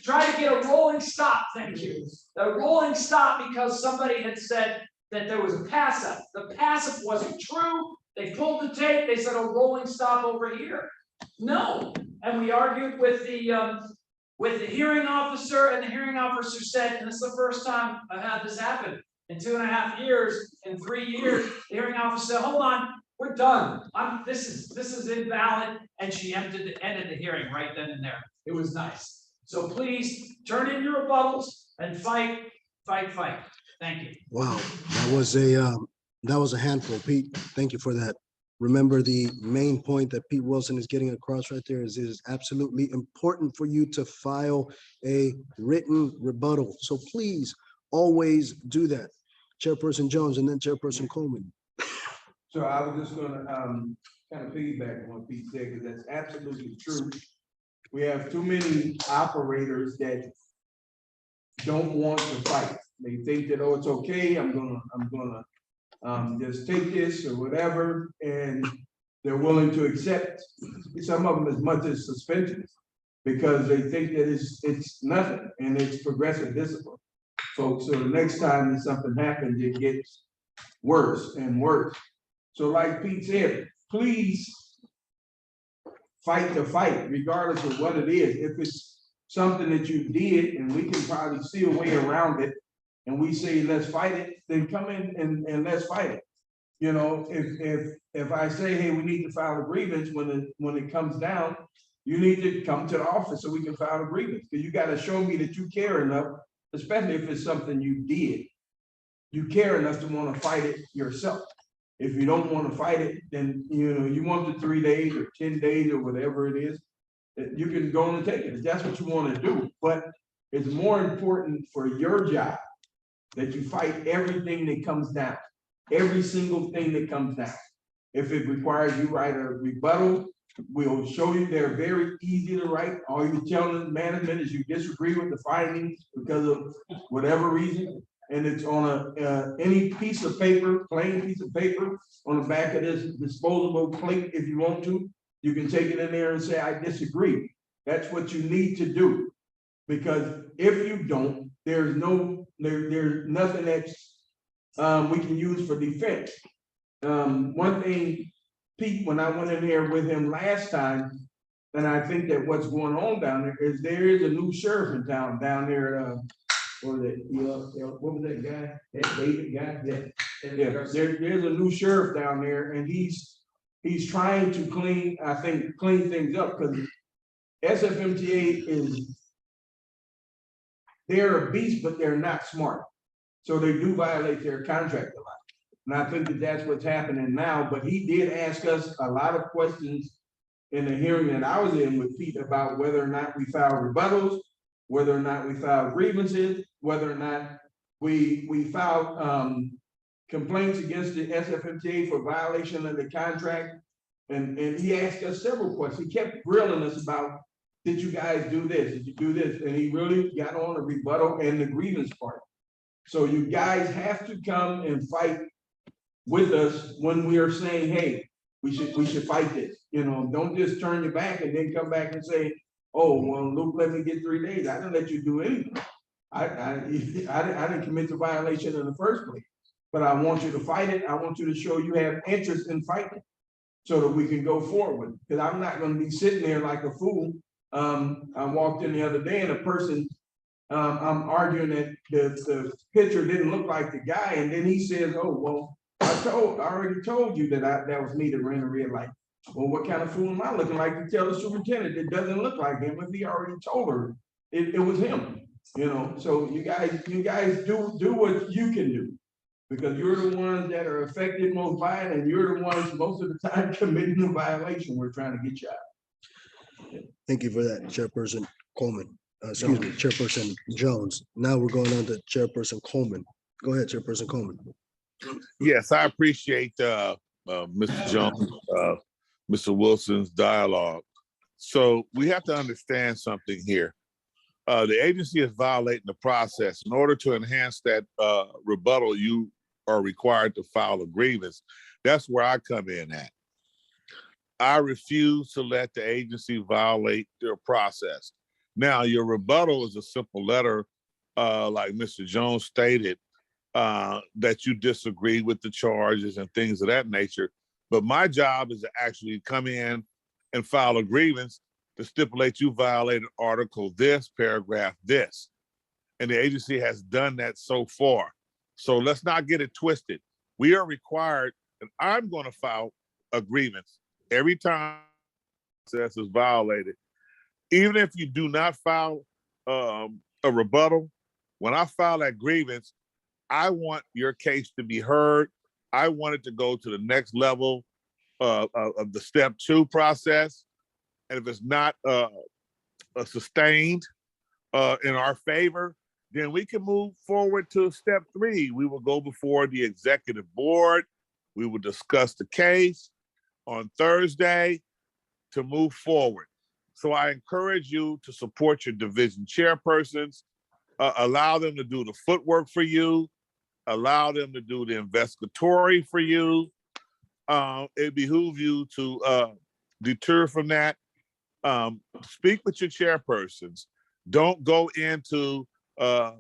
Try to get a rolling stop. Thank you. A rolling stop because somebody had said that there was a pass-up. The pass-up wasn't true. They pulled the tape. They said a rolling stop over here. No, and we argued with the hearing officer, and the hearing officer said, and this is the first time I've had this happen in 2.5 years, in 3 years. The hearing officer said, "Hold on, we're done. This is invalid," and she ended the hearing right then and there. It was nice. So please turn in your rebuttals and fight. Thank you. Wow, that was a handful, Pete. Thank you for that. Remember, the main point that Pete Wilson is getting across right there is it is absolutely important for you to file a written rebuttal. So please always do that. Chairperson Jones and then Chairperson Coleman. So I was just gonna kind of piggyback on what Pete said, because that's absolutely true. We have too many operators that don't want to fight. They think that, oh, it's okay, I'm gonna just take this or whatever. And they're willing to accept some of them as much as suspensions because they think that it's nothing and it's progressive discipline. Folks, so the next time that something happens, it gets worse and worse. So like Pete said, please fight the fight, regardless of what it is. If it's something that you did and we can probably see a way around it, and we say, let's fight it, then come in and let's fight it. You know, if I say, hey, we need to file a grievance when it comes down, you need to come to the office so we can file a grievance. Because you got to show me that you care enough, especially if it's something you did. You care enough to want to fight it yourself. If you don't want to fight it, then you know you want the 3 days or 10 days or whatever it is, you can go and take it if that's what you want to do. But it's more important for your job that you fight everything that comes down, every single thing that comes down. If it requires you write a rebuttal, we'll show you they're very easy to write. All you tell the management is you disagree with the findings because of whatever reason. And it's on any piece of paper, plain piece of paper on the back of this disposable plate. If you want to, you can take it in there and say, I disagree. That's what you need to do. Because if you don't, there's nothing that's we can use for defense. One thing, Pete, when I went in there with him last time, and I think that what's going on down there is a new sheriff in town down there. Or that, what was that guy? That David guy? Yeah, there's a new sheriff down there, and he's trying to clean things up because SFMTA they're a beast, but they're not smart. So they do violate their contract a lot. And I think that that's what's happening now, but he did ask us a lot of questions in the hearing that I was in with Pete about whether or not we filed rebuttals, whether or not we filed grievances, whether or not we filed complaints against the SFMTA for violation of the contract. And he asked us several questions. He kept grilling us about, did you guys do this? Did you do this? And he really got on the rebuttal and the grievance part. So you guys have to come and fight with us when we are saying, hey, we should fight this. You know, don't just turn your back and then come back and say, oh, well, Luke, let me get 3 days. I didn't let you do anything. I didn't commit the violation in the first place, but I want you to fight it. I want you to show you have interest in fighting so that we can go forward. Because I'm not going to be sitting there like a fool. I walked in the other day and a person, I'm arguing that the picture didn't look like the guy. And then he says, oh, well, I already told you that that was me that ran a red light. Well, what kind of fool am I looking like to tell the superintendent it doesn't look like him if he already told her it was him, you know? So you guys do what you can do because you're the ones that are affected most by it and you're the ones most of the time committing the violation we're trying to get you out. Thank you for that, Chairperson Coleman. Excuse me, Chairperson Jones. Now we're going on to Chairperson Coleman. Go ahead, Chairperson Coleman. Yes, I appreciate Mr. Jones, Mr. Wilson's dialogue. So we have to understand something here. The agency is violating the process. In order to enhance that rebuttal, you are required to file a grievance. That's where I come in at. I refuse to let the agency violate their process. Now, your rebuttal is a simple letter, like Mr. Jones stated, that you disagree with the charges and things of that nature. But my job is to actually come in and file a grievance to stipulate you violated article this, paragraph this. And the agency has done that so far. So let's not get it twisted. We are required, and I'm going to file a grievance every time the process is violated. Even if you do not file a rebuttal, when I file that grievance, I want your case to be heard. I want it to go to the next level of the step 2 process. And if it's not sustained in our favor, then we can move forward to step 3. We will go before the executive board. We will discuss the case on Thursday to move forward. So I encourage you to support your division chairpersons, allow them to do the footwork for you, allow them to do the investigatory for you, it behooves you to deter from that. Speak with your chairpersons. Don't go into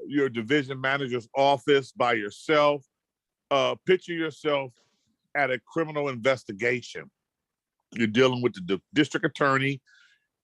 your division manager's office by yourself. Picture yourself at a criminal investigation. You're dealing with the district attorney,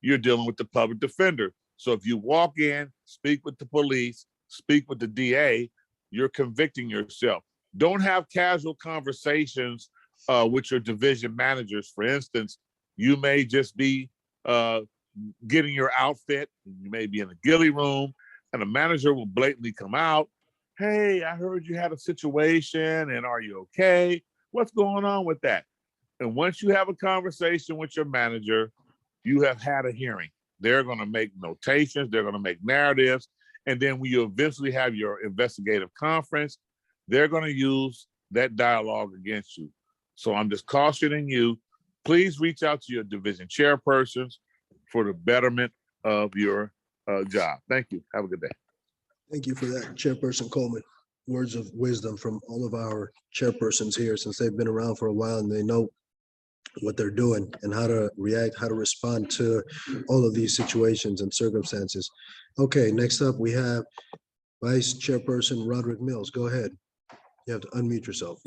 you're dealing with the public defender. So if you walk in, speak with the police, speak with the DA, you're convicting yourself. Don't have casual conversations with your division managers. For instance, you may just be getting your outfit, you may be in the ghillie room, and a manager will blatantly come out. Hey, I heard you had a situation, and are you okay? What's going on with that? And once you have a conversation with your manager, you have had a hearing. They're going to make notations, they're going to make narratives, and then when you eventually have your investigative conference, they're going to use that dialogue against you. So I'm just cautioning you, please reach out to your division chairpersons for the betterment of your job. Thank you. Have a good day. Thank you for that, Chairperson Coleman. Words of wisdom from all of our chairpersons here, since they've been around for a while and they know what they're doing and how to react, how to respond to all of these situations and circumstances. Okay, next up we have Vice Chairperson Roderick Mills. Go ahead. You have to unmute yourself.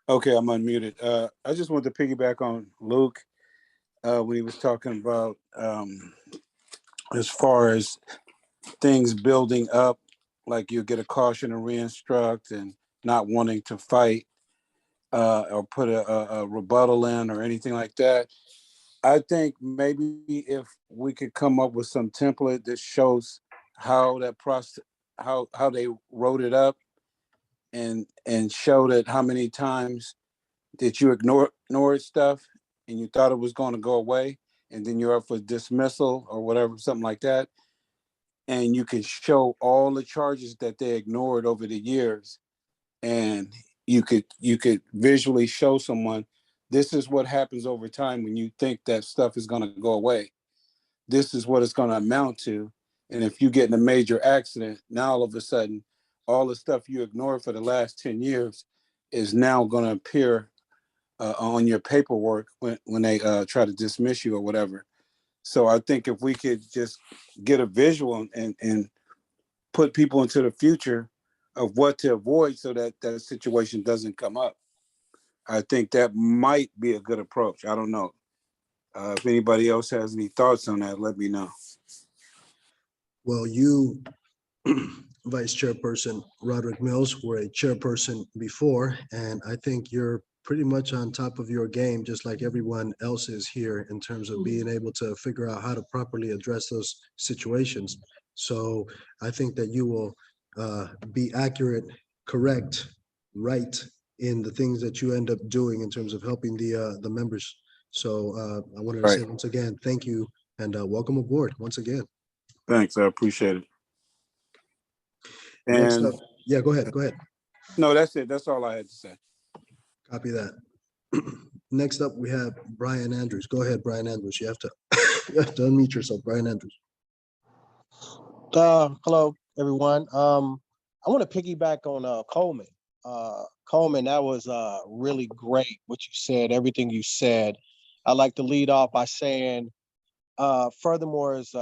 Okay, I'm unmuted. I just wanted to piggyback on Luke when he was talking about as far as things building up, like you get a caution and re-instruct and not wanting to fight or put a rebuttal in or anything like that. I think maybe if we could come up with some template that shows how that process, how they wrote it up, and show that how many times that you ignored stuff and you thought it was going to go away, and then you're up for dismissal or whatever, something like that. And you can show all the charges that they ignored over the years, and you could visually show someone, this is what happens over time when you think that stuff is going to go away. This is what it's going to amount to. And if you get in a major accident, now all of a sudden, all the stuff you ignored for the last 10 years is now going to appear on your paperwork when they try to dismiss you or whatever. So I think if we could just get a visual and put people into the future of what to avoid so that that situation doesn't come up, I think that might be a good approach. I don't know. If anybody else has any thoughts on that, let me know. Well, you, Vice Chairperson Roderick Mills, were a chairperson before, and I think you're pretty much on top of your game, just like everyone else is here in terms of being able to figure out how to properly address those situations. So I think that you will be accurate, correct, right in the things that you end up doing in terms of helping the members. So I wanted to say once again, thank you and welcome aboard once again. Thanks, I appreciate it. Next And up, yeah, go ahead. no, that's it. That's all I had to say. Copy that. Next up, we have Brian Andrews. Go ahead, Brian Andrews. You have to unmute yourself, Brian Andrews. Hello, everyone. I want to piggyback on Coleman. Coleman, that was really great what you said, everything you said. I'd like to lead off by saying, furthermore, is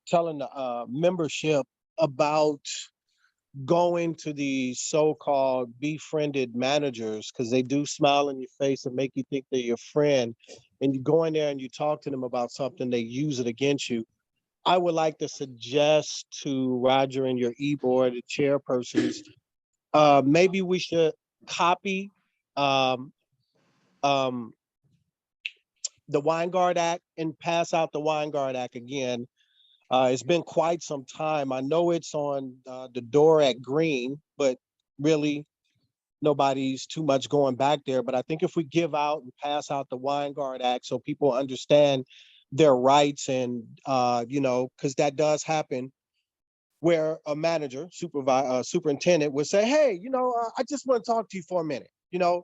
telling the membership about going to the so-called befriended managers, because they do smile in your face and make you think they're your friend. And you go in there and you talk to them about something, they use it against you. I would like to suggest to Roger and your e-board, the chairpersons, maybe we should copy the Weingart Act and pass out the Weingart Act again. It's been quite some time. I know it's on the door at Green, but really nobody's too much going back there. But I think if we give out and pass out the Weingart Act so people understand their rights and, because that does happen where a manager, superintendent would say, hey, I just want to talk to you for a minute. You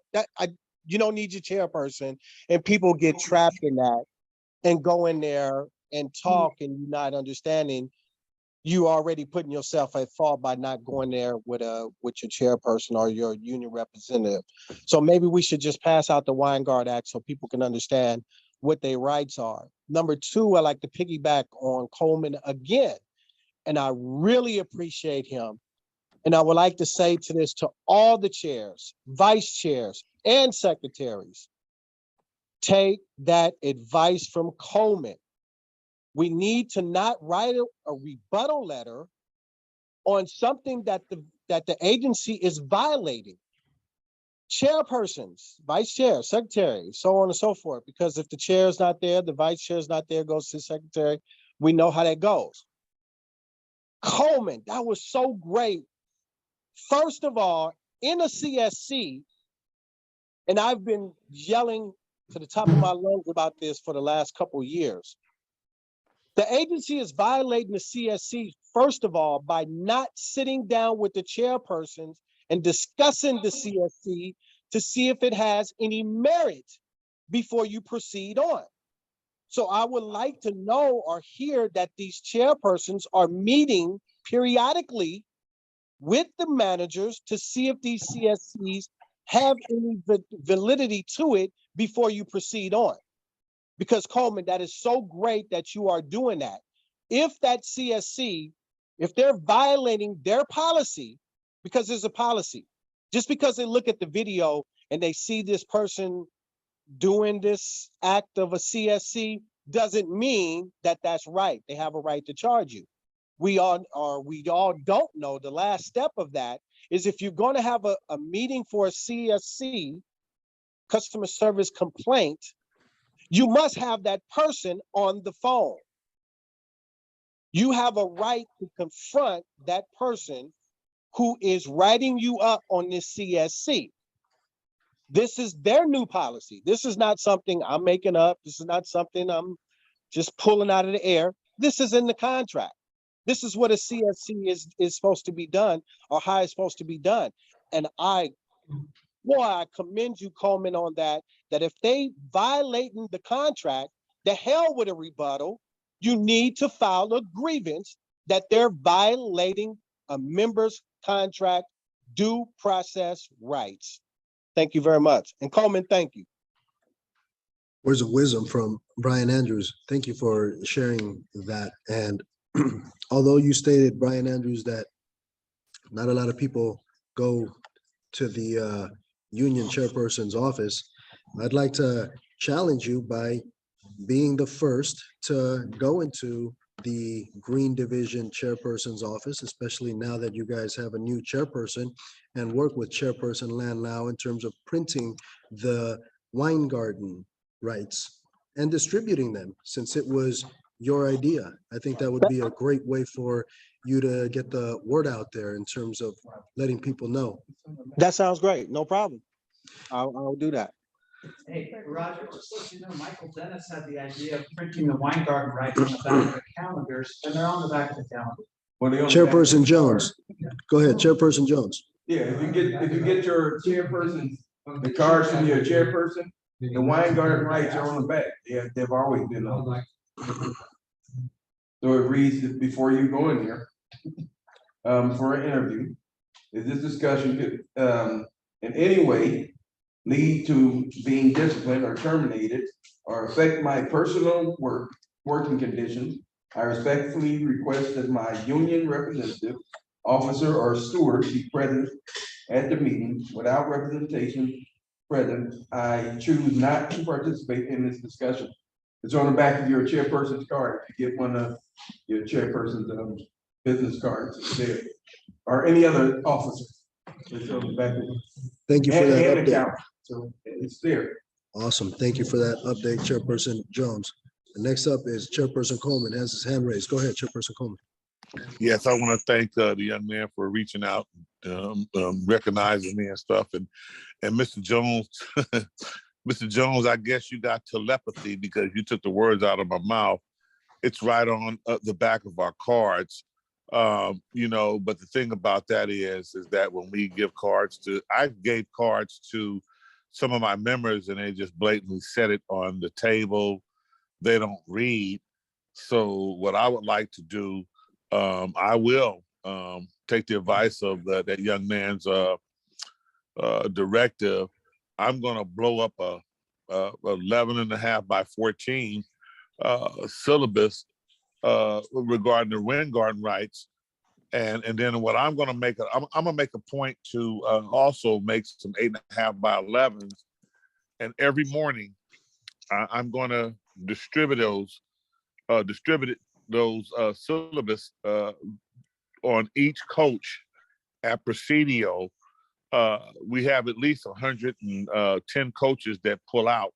don't need your chairperson, and people get trapped in that and go in there and talk and you're not understanding, you already putting yourself at fault by not going there with your chairperson or your union representative. So maybe we should just pass out the Weingart Act so people can understand what their rights are. Number two, I like to piggyback on Coleman again, and I really appreciate him. And I would like to say to all the chairs, vice chairs, and secretaries, take that advice from Coleman. We need to not write a rebuttal letter on something that the agency is violating. Chairpersons, vice chair, secretary, so on and so forth. Because if the chair is not there, the vice chair is not there, goes to the secretary. We know how that goes. Coleman, that was so great. First of all, in a CSC, and I've been yelling to the top of my lungs about this for the last couple of years. The agency is violating the CSC, first of all, by not sitting down with the chairpersons and discussing the CSC to see if it has any merit before you proceed on. So I would like to know or hear that these chairpersons are meeting periodically with the managers to see if these CSCs have any validity to it before you proceed on. Because Coleman, that is so great that you are doing that. If that CSC, if they're violating their policy, because there's a policy, just because they look at the video and they see this person doing this act of a CSC doesn't mean that that's right. They have a right to charge you. We all don't know the last step of that is if you're going to have a meeting for a CSC, customer service complaint, you must have that person on the phone. You have a right to confront that person who is writing you up on this CSC. This is their new policy. This is not something I'm making up. This is not something I'm just pulling out of the air. This is in the contract. This is what a CSC is supposed to be done, or how it's supposed to be done. And I commend you, Coleman, on that if they violating the contract, the hell with a rebuttal, you need to file a grievance that they're violating a member's contract due process rights. Thank you very much. And Coleman, thank you. Words of wisdom from Brian Andrews. Thank you for sharing that. And although you stated, Brian Andrews, that not a lot of people go to the union chairperson's office, I'd like to challenge you by being the first to go into the Green Division chairperson's office, especially now that you guys have a new chairperson, and work with Chairperson Landlau in terms of printing the Weingarten rights and distributing them, since it was your idea. I think that would be a great way for you to get the word out there in terms of letting people know. That sounds great. No problem. I'll do that. Hey, Roger, just let you know, Michael Dennis had the idea of printing the Weingarten rights on the back of the calendars, and they're on the back of the calendar. Chairperson Jones, go ahead, Chairperson Jones. Yeah, if you get your chairperson, the cards from your chairperson, the Weingarten rights are on the back. They've always been on. So it reads that before you go in there for an interview, is this discussion could in any way lead to being disciplined or terminated or affect my personal working conditions, I respectfully request that my union representative, officer, or steward be present at the meeting. Without representation present, I choose not to participate in this discussion. It's on the back of your chairperson's card. If you get one of your chairperson's business cards, it's there. Or any other officer. It's on the back of it. Thank you for that And update. account. So it's there. Awesome. Thank you for that update, Chairperson Jones. The next up is Chairperson Coleman, has his hand raised. Go ahead, Chairperson Coleman. Yes, I want to thank the young man for reaching out, recognizing me and stuff. And Mr. Jones, Mr. Jones, I guess you got telepathy because you took the words out of my mouth. It's right on the back of our cards. But the thing about that is that when we give cards I gave cards to some of my members and they just blatantly set it on the table. They don't read. So what I would like to do I will take the advice of that young man's directive. I'm going to blow up a 11.5 by 14 syllabus regarding the wind garden rights. And then what I'm going to make, I'm going to make a point to also make some 8.5 by 11s. And every morning I'm going to distribute those syllabus on each coach at Presidio. We have at least 110 coaches that pull out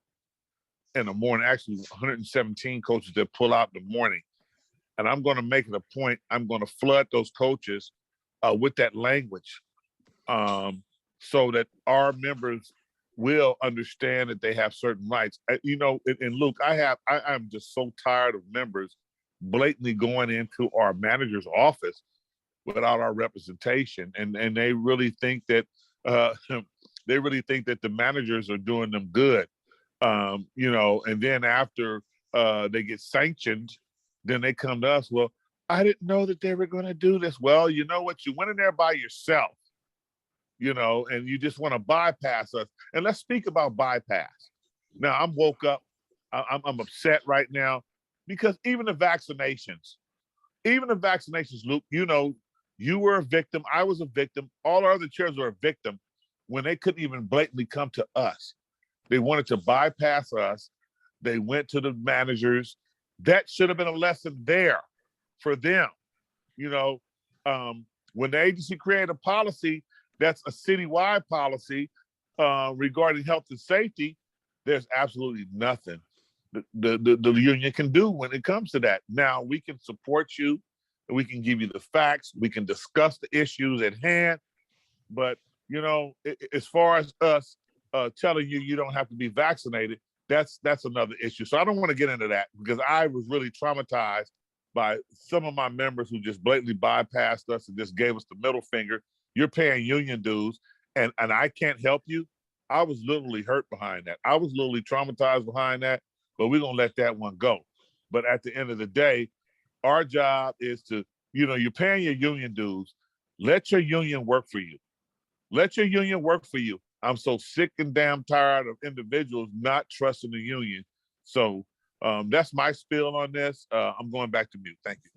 in the morning, actually 117 coaches that pull out in the morning. And I'm going to make it a point, I'm going to flood those coaches with that language so that our members will understand that they have certain rights. You know, and Luke, I'm just so tired of members blatantly going into our manager's office without our representation. And they really think that the managers are doing them good. You know, and then after they get sanctioned, then they come to us. Well, I didn't know that they were going to do this. Well, you know what? You went in there by yourself, you know, and you just want to bypass us. And let's speak about bypass. Now, I'm woke up. I'm upset right now because even the vaccinations, Luke, you know, you were a victim. I was a victim. All our other chairs were a victim when they couldn't even blatantly come to us. They wanted to bypass us. They went to the managers. That should have been a lesson there for them. You know, when the agency created a policy that's a citywide policy regarding health and safety, there's absolutely nothing the union can do when it comes to that. Now, we can support you, and we can give you the facts, we can discuss the issues at hand, but, you know, as far as us telling you you don't have to be vaccinated, that's another issue. So I don't want to get into that because I was really traumatized by some of my members who just blatantly bypassed us and just gave us the middle finger. You're paying union dues and I can't help you. I was literally hurt behind that. I was literally traumatized behind that, but we're going to let that one go. But at the end of the day, our job is to, you know, you're paying your union dues. Let your union work for you. Let your union work for you. I'm so sick and damn tired of individuals not trusting the union. So that's my spiel on this. I'm going back to mute. Thank you.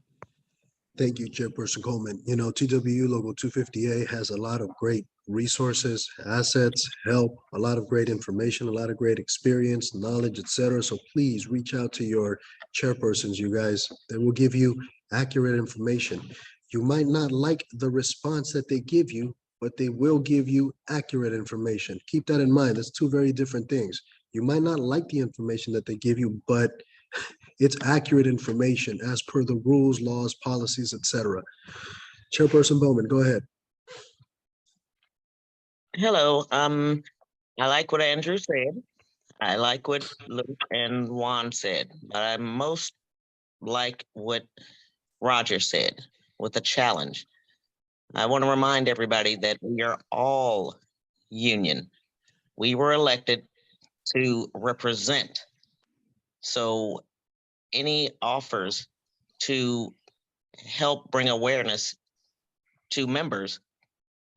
Thank you, Chairperson Coleman. You know, TWU Local 250A has a lot of great resources, assets, help, a lot of great information, a lot of great experience, knowledge, etc. So please reach out to your chairpersons, you guys. They will give you accurate information. You might not like the response that they give you, but they will give you accurate information. Keep that in mind. That's two very different things. You might not like the information that they give you, but it's accurate information as per the rules, laws, policies, etc. Chairperson Bowman, go ahead. Hello, I like what Andrew said. I like what Luke and Juan said, but I most like what Roger said with the challenge. I want to remind everybody that we are all union. We were elected to represent. So any offers to help bring awareness to members,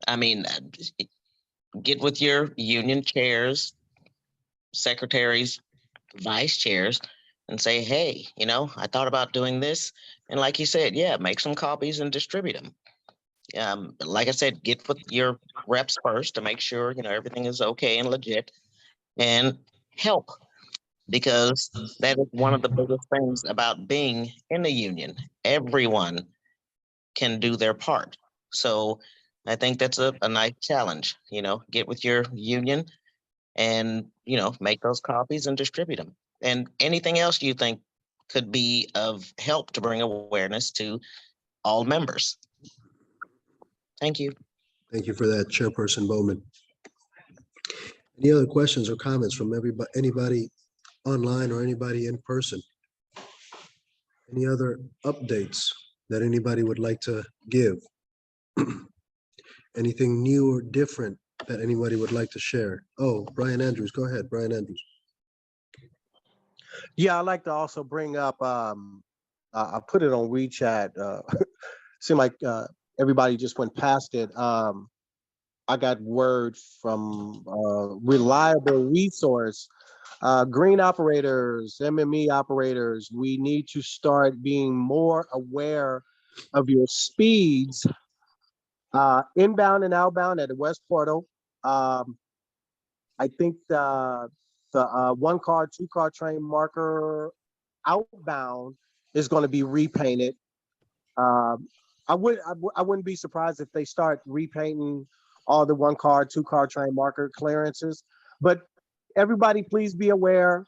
I mean, get with your union chairs, secretaries, vice chairs, and say, hey, you know, I thought about doing this. And like you said, yeah, make some copies and distribute them. Like I said, get with your reps first to make sure, you know, everything is okay and legit, and help, because that is one of the biggest things about being in the union. Everyone can do their part. So I think that's a nice challenge, you know, get with your union and, you know, make those copies and distribute them. And anything else you think could be of help to bring awareness to all members. Thank you. Thank you for that, Chairperson Bowman. Any other questions or comments from anybody online or anybody in person? Any other updates that anybody would like to give? Anything new or different that anybody would like to share? Oh, Brian Andrews, go ahead, Brian Andrews. Yeah, I'd like to also bring up I put it on WeChat. Seemed like everybody just went past it. I got word from reliable resource. Green operators, MME operators, we need to start being more aware of your speeds inbound and outbound at the West Portal. I think the 1 car, 2 car train marker outbound is going to be repainted. I wouldn't be surprised if they start repainting all the 1 car, 2 car train marker clearances. But everybody, please be aware.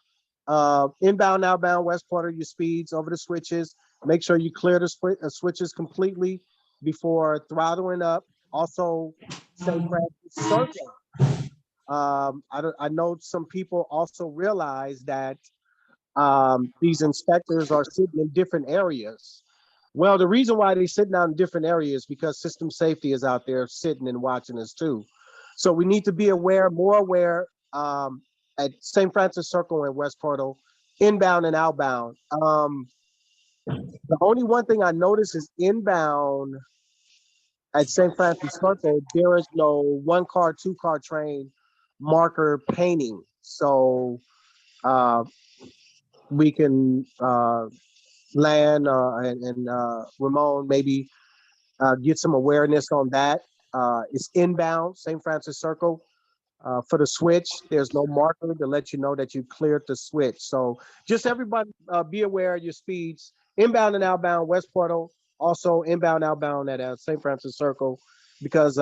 Inbound, outbound, West Porter, your speeds over the switches. Make sure you clear the switches completely before throttling up. Also, St. Francis Circle. I know some people also realize that these inspectors are sitting in different areas. Well, the reason why they're sitting out in different areas is because system safety is out there sitting and watching us too. So we need to be aware, more aware at St. Francis Circle and West Portal, inbound and outbound. The only one thing I noticed is inbound at St. Francis Circle, there is no 1 car, 2 car train marker painting. So we can land and Ramon maybe get some awareness on that. It's inbound, St. Francis Circle. For the switch, there's no marker to let you know that you cleared the switch. So just everybody be aware of your speeds, inbound and outbound, West Portal, also inbound, outbound at St. Francis Circle, because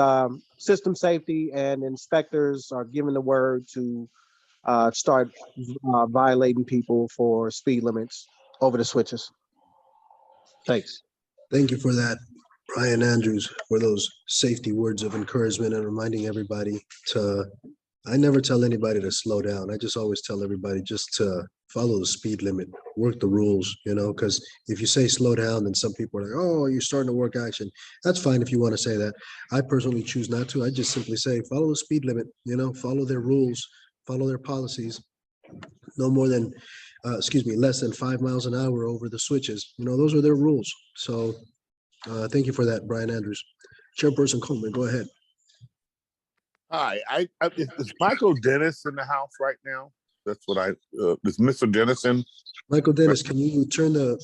system safety and inspectors are giving the word to start violating people for speed limits over the switches. Thanks. Thank you for that, Brian Andrews, for those safety words of encouragement and reminding everybody to, I never tell anybody to slow down. I just always tell everybody just to follow the speed limit, work the rules, because if you say slow down, then some people are like, oh, you're starting to work action. That's fine if you want to say that. I personally choose not to. I just simply say, follow the speed limit, follow their rules, follow their policies. No more than, less than 5 miles an hour over the switches. Those are their rules. So thank you for that, Brian Andrews. Chairperson Coleman, go ahead. Hi, is Michael Dennis in the house right now? That's what is Mr. Dennison? Michael Dennis, can you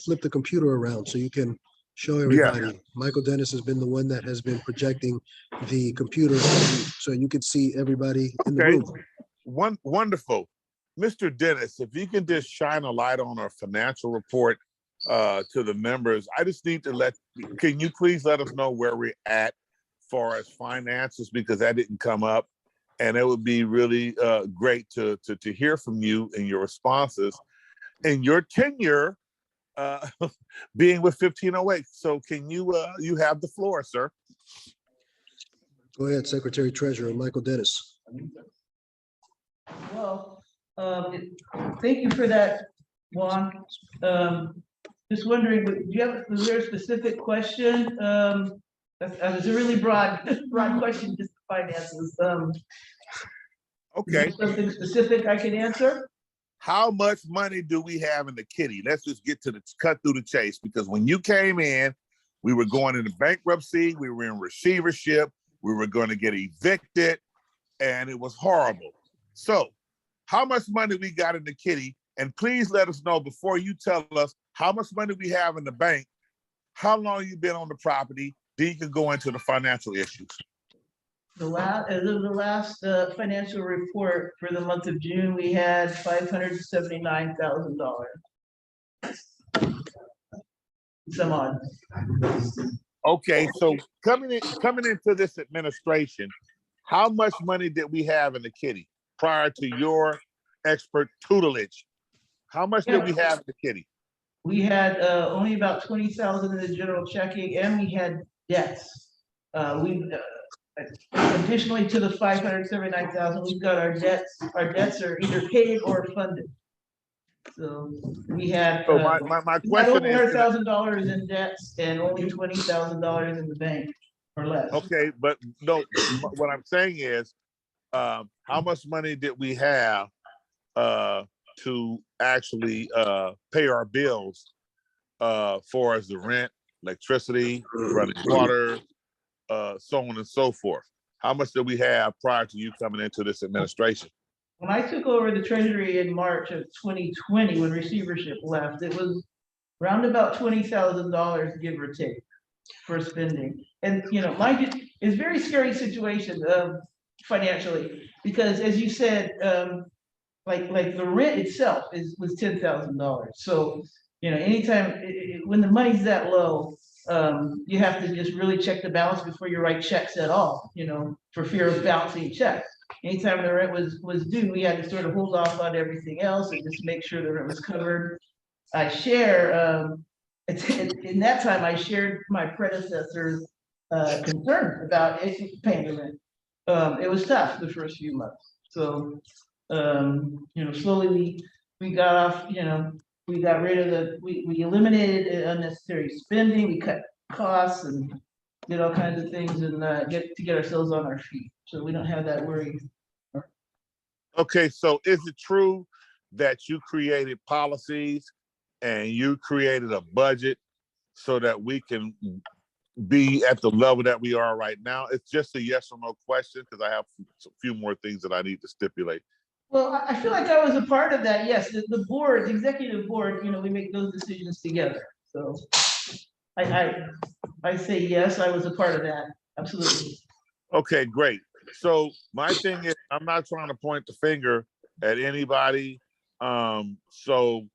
flip the computer around so you can show everybody? Yeah. Michael Dennis has been the one that has been projecting the computer so you can see everybody in the room. Wonderful. Mr. Dennis, if you can just shine a light on our financial report to the members, I just need to can you please let us know where we're at as far as finances, because that didn't come up, and it would be really great to hear from you and your responses and your tenure being with 1508. So can you have the floor, sir? Go ahead, Secretary Treasurer Michael Dennis. Well, thank you for that, Juan. Just wondering, was there a specific question? That's a really broad question, just the finances. Okay. Something specific I can answer? How much money do we have in the kitty? Let's just cut through the chase, because when you came in, we were going into bankruptcy, we were in receivership, we were going to get evicted, and it was horrible. So how much money we got in the kitty? And please let us know before you tell us how much money we have in the bank, how long you've been on the property, then you can go into the financial issues. The last financial report for the month of June, we had $579,000. Some odd. Okay, so coming into this administration, how much money did we have in the kitty prior to your expert tutelage? How much did we have in the kitty? We had only about 20,000 in the general checking, and we had debts. Additionally to the 579,000, we've got our debts. Our debts are either paid or funded. So we had my question over $100,000 in debts and only $20,000 in the bank or less. Okay, but no, what I'm saying is, how much money did we have to actually pay our bills far as the rent, electricity, running water, so on and so forth? How much did we have prior to you coming into this administration? When I took over the treasury in March of 2020, when receivership left, it was around about $20,000, give or take, for spending. And, mind you, it's a very scary situation financially, because as you said, like the rent itself was $10,000. So, anytime, when the money's that low, you have to just really check the balance before you write checks at all, for fear of bouncing checks. Anytime the rent was due, we had to sort of hold off on everything else and just make sure the rent was covered. I share, in that time, I shared my predecessor's concern about paying the rent. It was tough the first few months. So, slowly we got off, we got rid of we eliminated unnecessary spending, we cut costs and did all kinds of things and get ourselves on our feet. So we don't have that worry. Okay, so is it true that you created policies and you created a budget so that we can be at the level that we are right now? It's just a yes or no question because I have a few more things that I need to stipulate. Well, I feel like I was a part of that. Yes, the board, the executive board, we make those decisions together. So I say yes, I was a part of that. Absolutely. Okay, great. So my thing is, I'm not trying to point the finger at anybody. So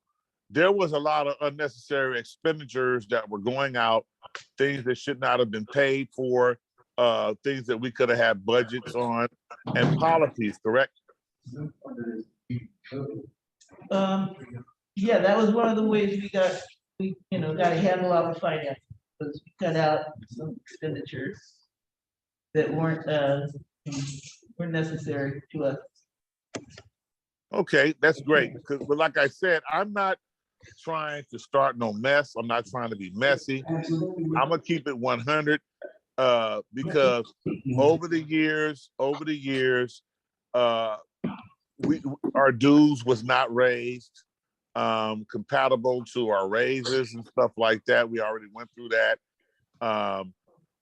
there was a lot of unnecessary expenditures that were going out, things that should not have been paid for, things that we could have had budgets on, and policies, correct? Yeah, that was one of the ways we got a handle on the finance, was we cut out some expenditures that weren't necessary to us. Okay, that's great. But like I said, I'm not trying to start no mess. I'm not trying to be messy. I'm gonna keep it 100 because over the years, our dues was not raised compatible to our raises and stuff like that. We already went through that.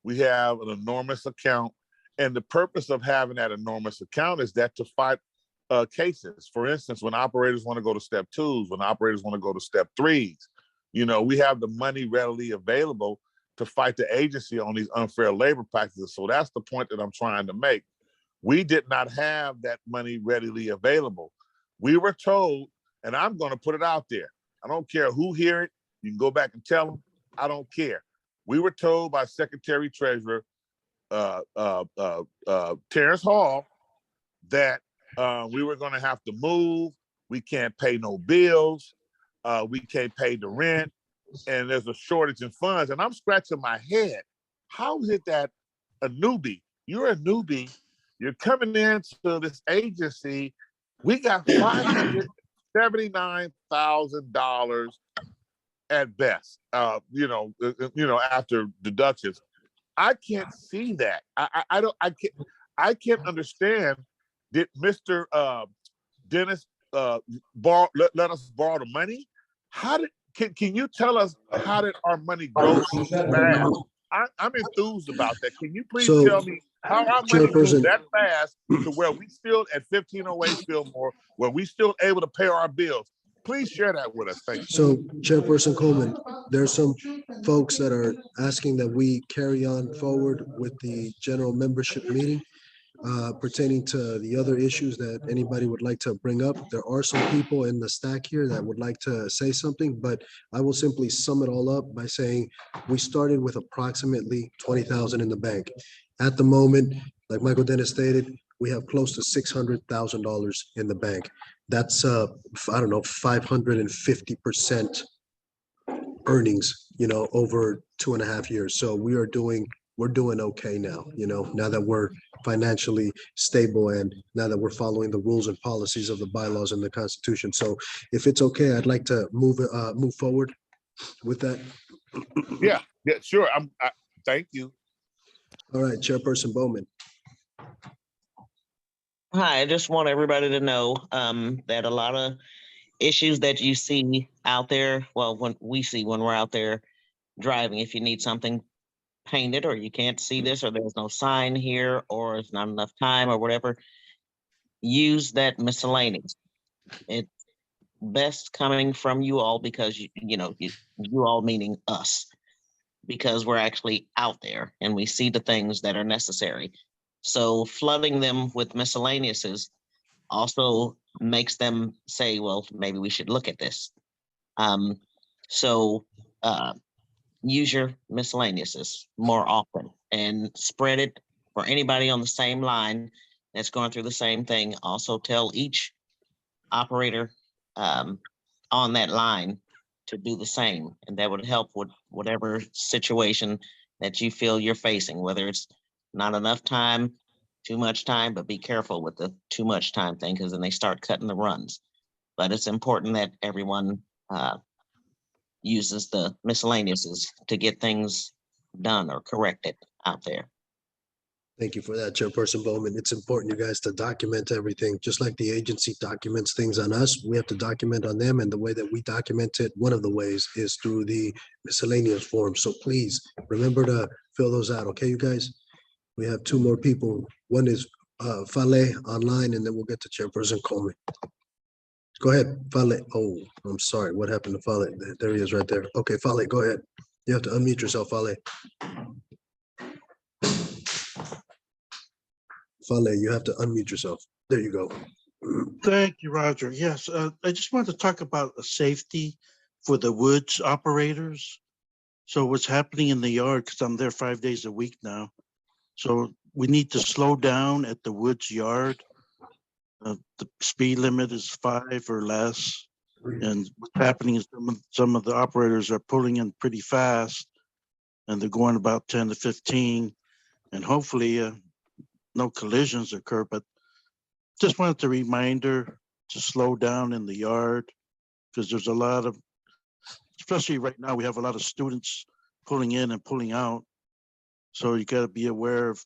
We have an enormous account, and the purpose of having that enormous account is that to fight cases. For instance, when operators want to go to step 2s, when operators want to go to step 3s, we have the money readily available to fight the agency on these unfair labor practices. So that's the point that I'm trying to make. We did not have that money readily available. We were told, and I'm going to put it out there. I don't care who hear it. You can go back and tell them. I don't care. We were told by Secretary Treasurer Terrence Hall that we were going to have to move. We can't pay no bills. We can't pay the rent. And there's a shortage in funds. And I'm scratching my head. How is it that a newbie, you're a newbie, you're coming into this agency, we got $579,000 at best, after deductions. I can't see that. I can't understand. Did Mr. Dennis let us borrow the money? Can you tell us how did our money go so fast? I'm enthused about that. Can you please tell me how our money grew that fast to where we still at 1508 Fillmore, where we still able to pay our bills? Please share that with us. Thank you. So Chairperson Coleman, there's some folks that are asking that we carry on forward with the general membership meeting pertaining to the other issues that anybody would like to bring up. There are some people in the stack here that would like to say something, but I will simply sum it all up by saying we started with approximately 20,000 in the bank. At the moment, like Michael Dennis stated, we have close to $600,000 in the bank. That's I don't know, 550% earnings, over 2.5 years. So we're doing okay now, now that we're financially stable and now that we're following the rules and policies of the bylaws and the Constitution. So if it's okay, I'd like to move forward with that. Yeah, sure. Thank you. All right, Chairperson Bowman. Hi, I just want everybody to know that a lot of issues that you see out there, well, when we're out there driving, if you need something painted or you can't see this or there's no sign here or it's not enough time or whatever, use that miscellaneous. It's best coming from you all because you all meaning us, because we're actually out there and we see the things that are necessary. So flooding them with miscellaneouses also makes them say, well, maybe we should look at this. So use your miscellaneouses more often and spread it for anybody on the same line that's going through the same thing. Also tell each operator on that line to do the same, and that would help with whatever situation that you feel you're facing, whether it's not enough time, too much time, but be careful with the too much time thing, because then they start cutting the runs. But it's important that everyone uses the miscellaneouses to get things done or corrected out there. Thank you for that, Chairperson Bowman. It's important, you guys, to document everything. Just like the agency documents things on us, we have to document on them. And the way that we document it, one of the ways is through the miscellaneous form. So please remember to fill those out, okay, you guys? We have two more people. One is Fale online, and then we'll get to Chairperson Coleman. Go ahead, Fale. Oh, I'm sorry. What happened to Fale? There he is right there. Okay, Fale, go ahead. You have to unmute yourself, Fale. Fale, you have to unmute yourself. There you go. Thank you, Roger. Yes, I just wanted to talk about safety for the woods operators. So what's happening in the yard, because I'm there 5 days a week now. So we need to slow down at the woods yard. The speed limit is 5 or less. And what's happening is some of the operators are pulling in pretty fast and they're going about 10 to 15. And hopefully no collisions occur, but just wanted to reminder to slow down in the yard, because there's a lot of, especially right now, we have a lot of students pulling in and pulling out. So you got to be aware of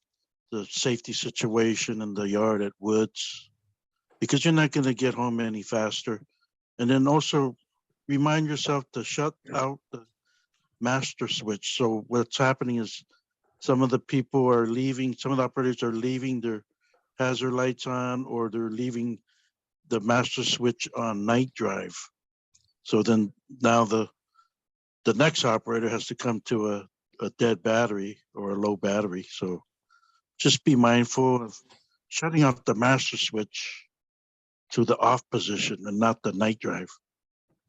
the safety situation in the yard at Woods, because you're not going to get home any faster. And then also remind yourself to shut out the master switch. So what's happening is some of the people are leaving, some of the operators are leaving their hazard lights on, or they're leaving the master switch on night drive. So then now the next operator has to come to a dead battery or a low battery. So just be mindful of shutting off the master switch to the off position and not the night drive.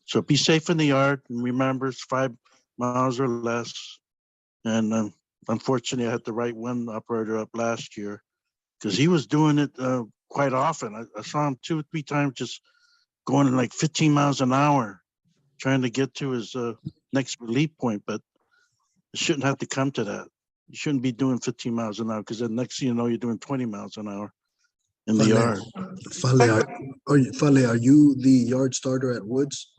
So be safe in the yard, and remember it's 5 miles or less. And unfortunately, I had to write one operator up last year because he was doing it quite often. I saw him 2 or 3 times just going like 15 miles an hour, trying to get to his next relief point, but it shouldn't have to come to that. You shouldn't be doing 15 miles an hour, because the next thing you know, you're doing 20 miles an hour in the yard. Fale, are you the yard starter at Woods?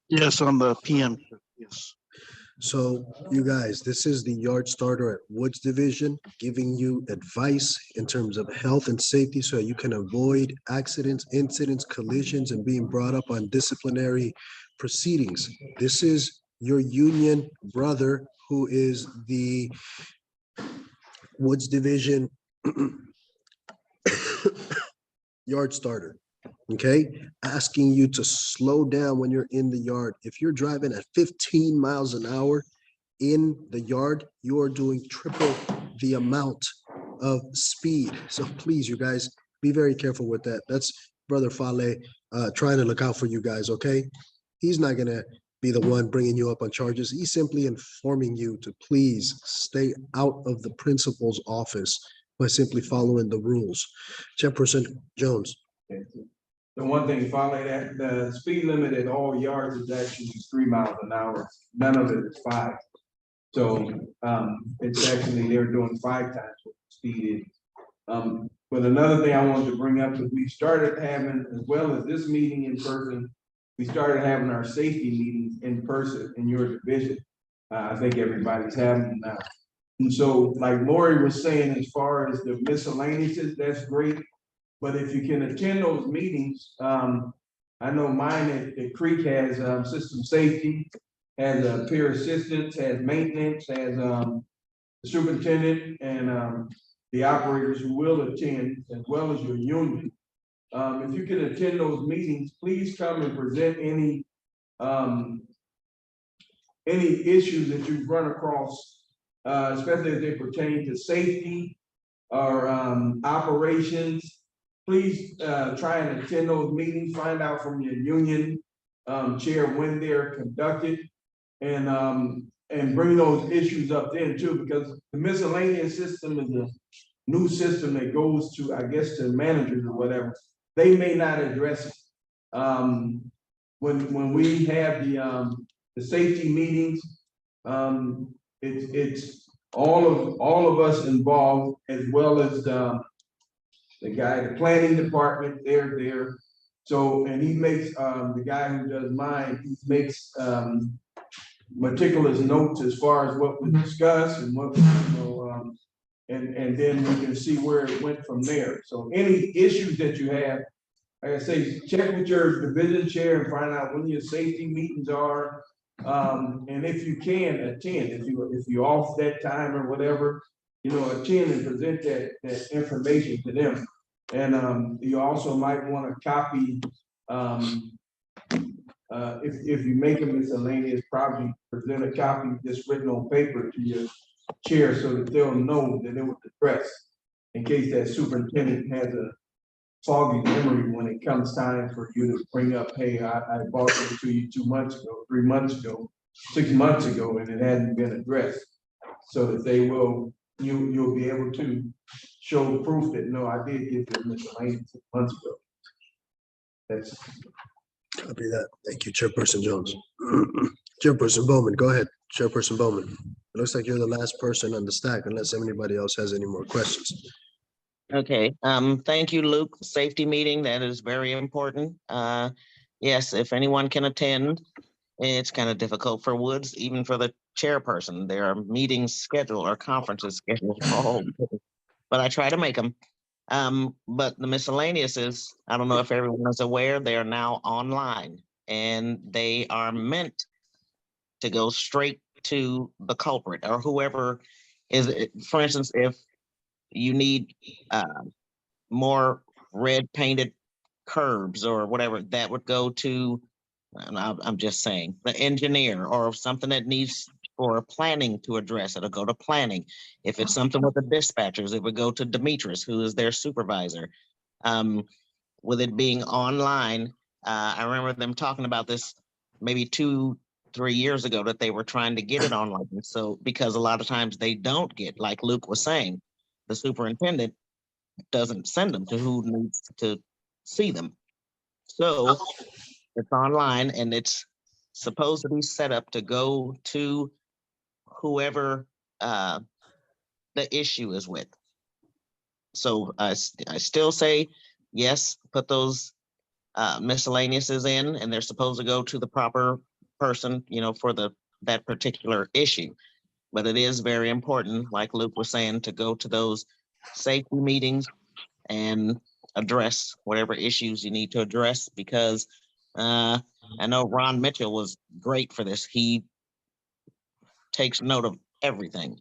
Yes, on the PM shift, yes. So you guys, this is the yard starter at Woods Division, giving you advice in terms of health and safety so you can avoid accidents, incidents, collisions, and being brought up on disciplinary proceedings. This is your union brother, who is the Woods Division yard starter. Okay, asking you to slow down when you're in the yard. If you're driving at 15 miles an hour in the yard, you are doing triple the amount of speed. So please, you guys, be very careful with that. That's Brother Fale trying to look out for you guys, okay? He's not gonna be the one bringing you up on charges. He's simply informing you to please stay out of the principal's office by simply following the rules. Chairperson Jones. The one thing, follow that, the speed limit at all yards is actually 3 miles an hour. None of it is 5. So it's actually, they're doing 5 times what the speed is. But another thing I wanted to bring up is we started having, as well as this meeting in person, we started having our safety meetings in person in your division. I think everybody's having them now. And so like Lori was saying, as far as the miscellaneous, that's great. But if you can attend those meetings, I know mine at Creek has, system safety, has, peer assistance, has maintenance, has, the superintendent and, the operators who will attend, as well as your union. If you can attend those meetings, please come and present any issues that you've run across, especially as they pertain to safety or, operations. Please, try and attend those meetings, find out from your union, chair when they're conducted. And bring those issues up then too, because the miscellaneous system is a new system that goes to, I guess, to managers or whatever. They may not address it. When we have the safety meetings, it's all of us involved, as well as the planning department, they're there. So, and he makes, the guy who does mine, he makes, meticulous notes as far as what was discussed and what, and then we can see where it went from there. So any issues that you have, like I say, check with your division chair and find out when your safety meetings are. And if you can attend, if you're off that time or whatever, attend and present that information to them. And you also might want to copy, if you make a miscellaneous, probably present a copy just written on paper to your chair so that they'll know that it was addressed, in case that superintendent has a foggy memory when it comes time for you to bring up, hey, I brought this to you 2 months ago, 3 months ago, 6 months ago, and it hadn't been addressed. So that you'll be able to show proof that, no, I did get this miscellaneous 6 months ago. That's. Copy that. Thank you, Chairperson Jones. Chairperson Bowman, go ahead. Chairperson Bowman. It looks like you're the last person on the stack, unless anybody else has any more questions. Okay, thank you, Luke. Safety meeting, that is very important. Yes, if anyone can attend, it's kind of difficult for Woods, even for the chairperson. There are meetings scheduled or conferences scheduled, but I try to make them. But the miscellaneous is, I don't know if everyone is aware, they are now online and they are meant to go straight to the culprit or whoever is, for instance, if you need more red painted curbs or whatever, that would go to, I'm just saying, the engineer, or something that needs for planning to address, it'll go to planning. If it's something with the dispatchers, it would go to Demetrius, who is their supervisor. With it being online, I remember them talking about this maybe 2-3 years ago, that they were trying to get it online. So, because a lot of times they don't get, like Luke was saying, the superintendent doesn't send them to who needs to see them. So it's online and it's supposed to be set up to go to whoever the issue is with. So I still say, yes, put those miscellaneouses in, and they're supposed to go to the proper person, for that particular issue. But it is very important, like Luke was saying, to go to those safety meetings and address whatever issues you need to address, because I know Ron Mitchell was great for this. He takes note of everything.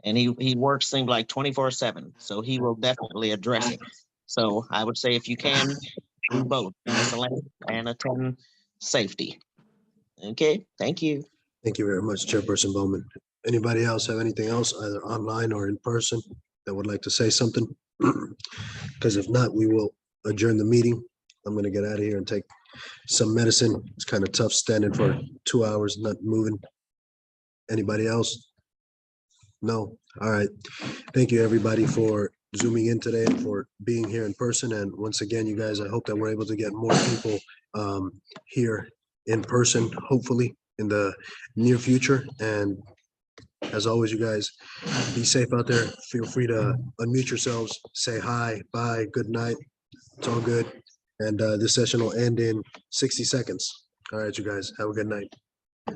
And he works, seems like 24/7. So he will definitely address it. So I would say, if you can, do both miscellaneous and attend safety. Okay, thank you. Thank you very much, Chairperson Bowman. Anybody else have anything else, either online or in person, that would like to say something? Because if not, we will adjourn the meeting. I'm gonna get out of here and take some medicine. It's kind of tough standing for 2 hours, not moving. Anybody else? No? All right. Thank you, everybody, for zooming in today and for being here in person. And once again, you guys, I hope that we're able to get more people here in person, hopefully in the near future. And as always, you guys, be safe out there. Feel free to unmute yourselves, say hi, bye, good night. It's all good. And this session will end in 60 seconds. All right, you guys, have a good night.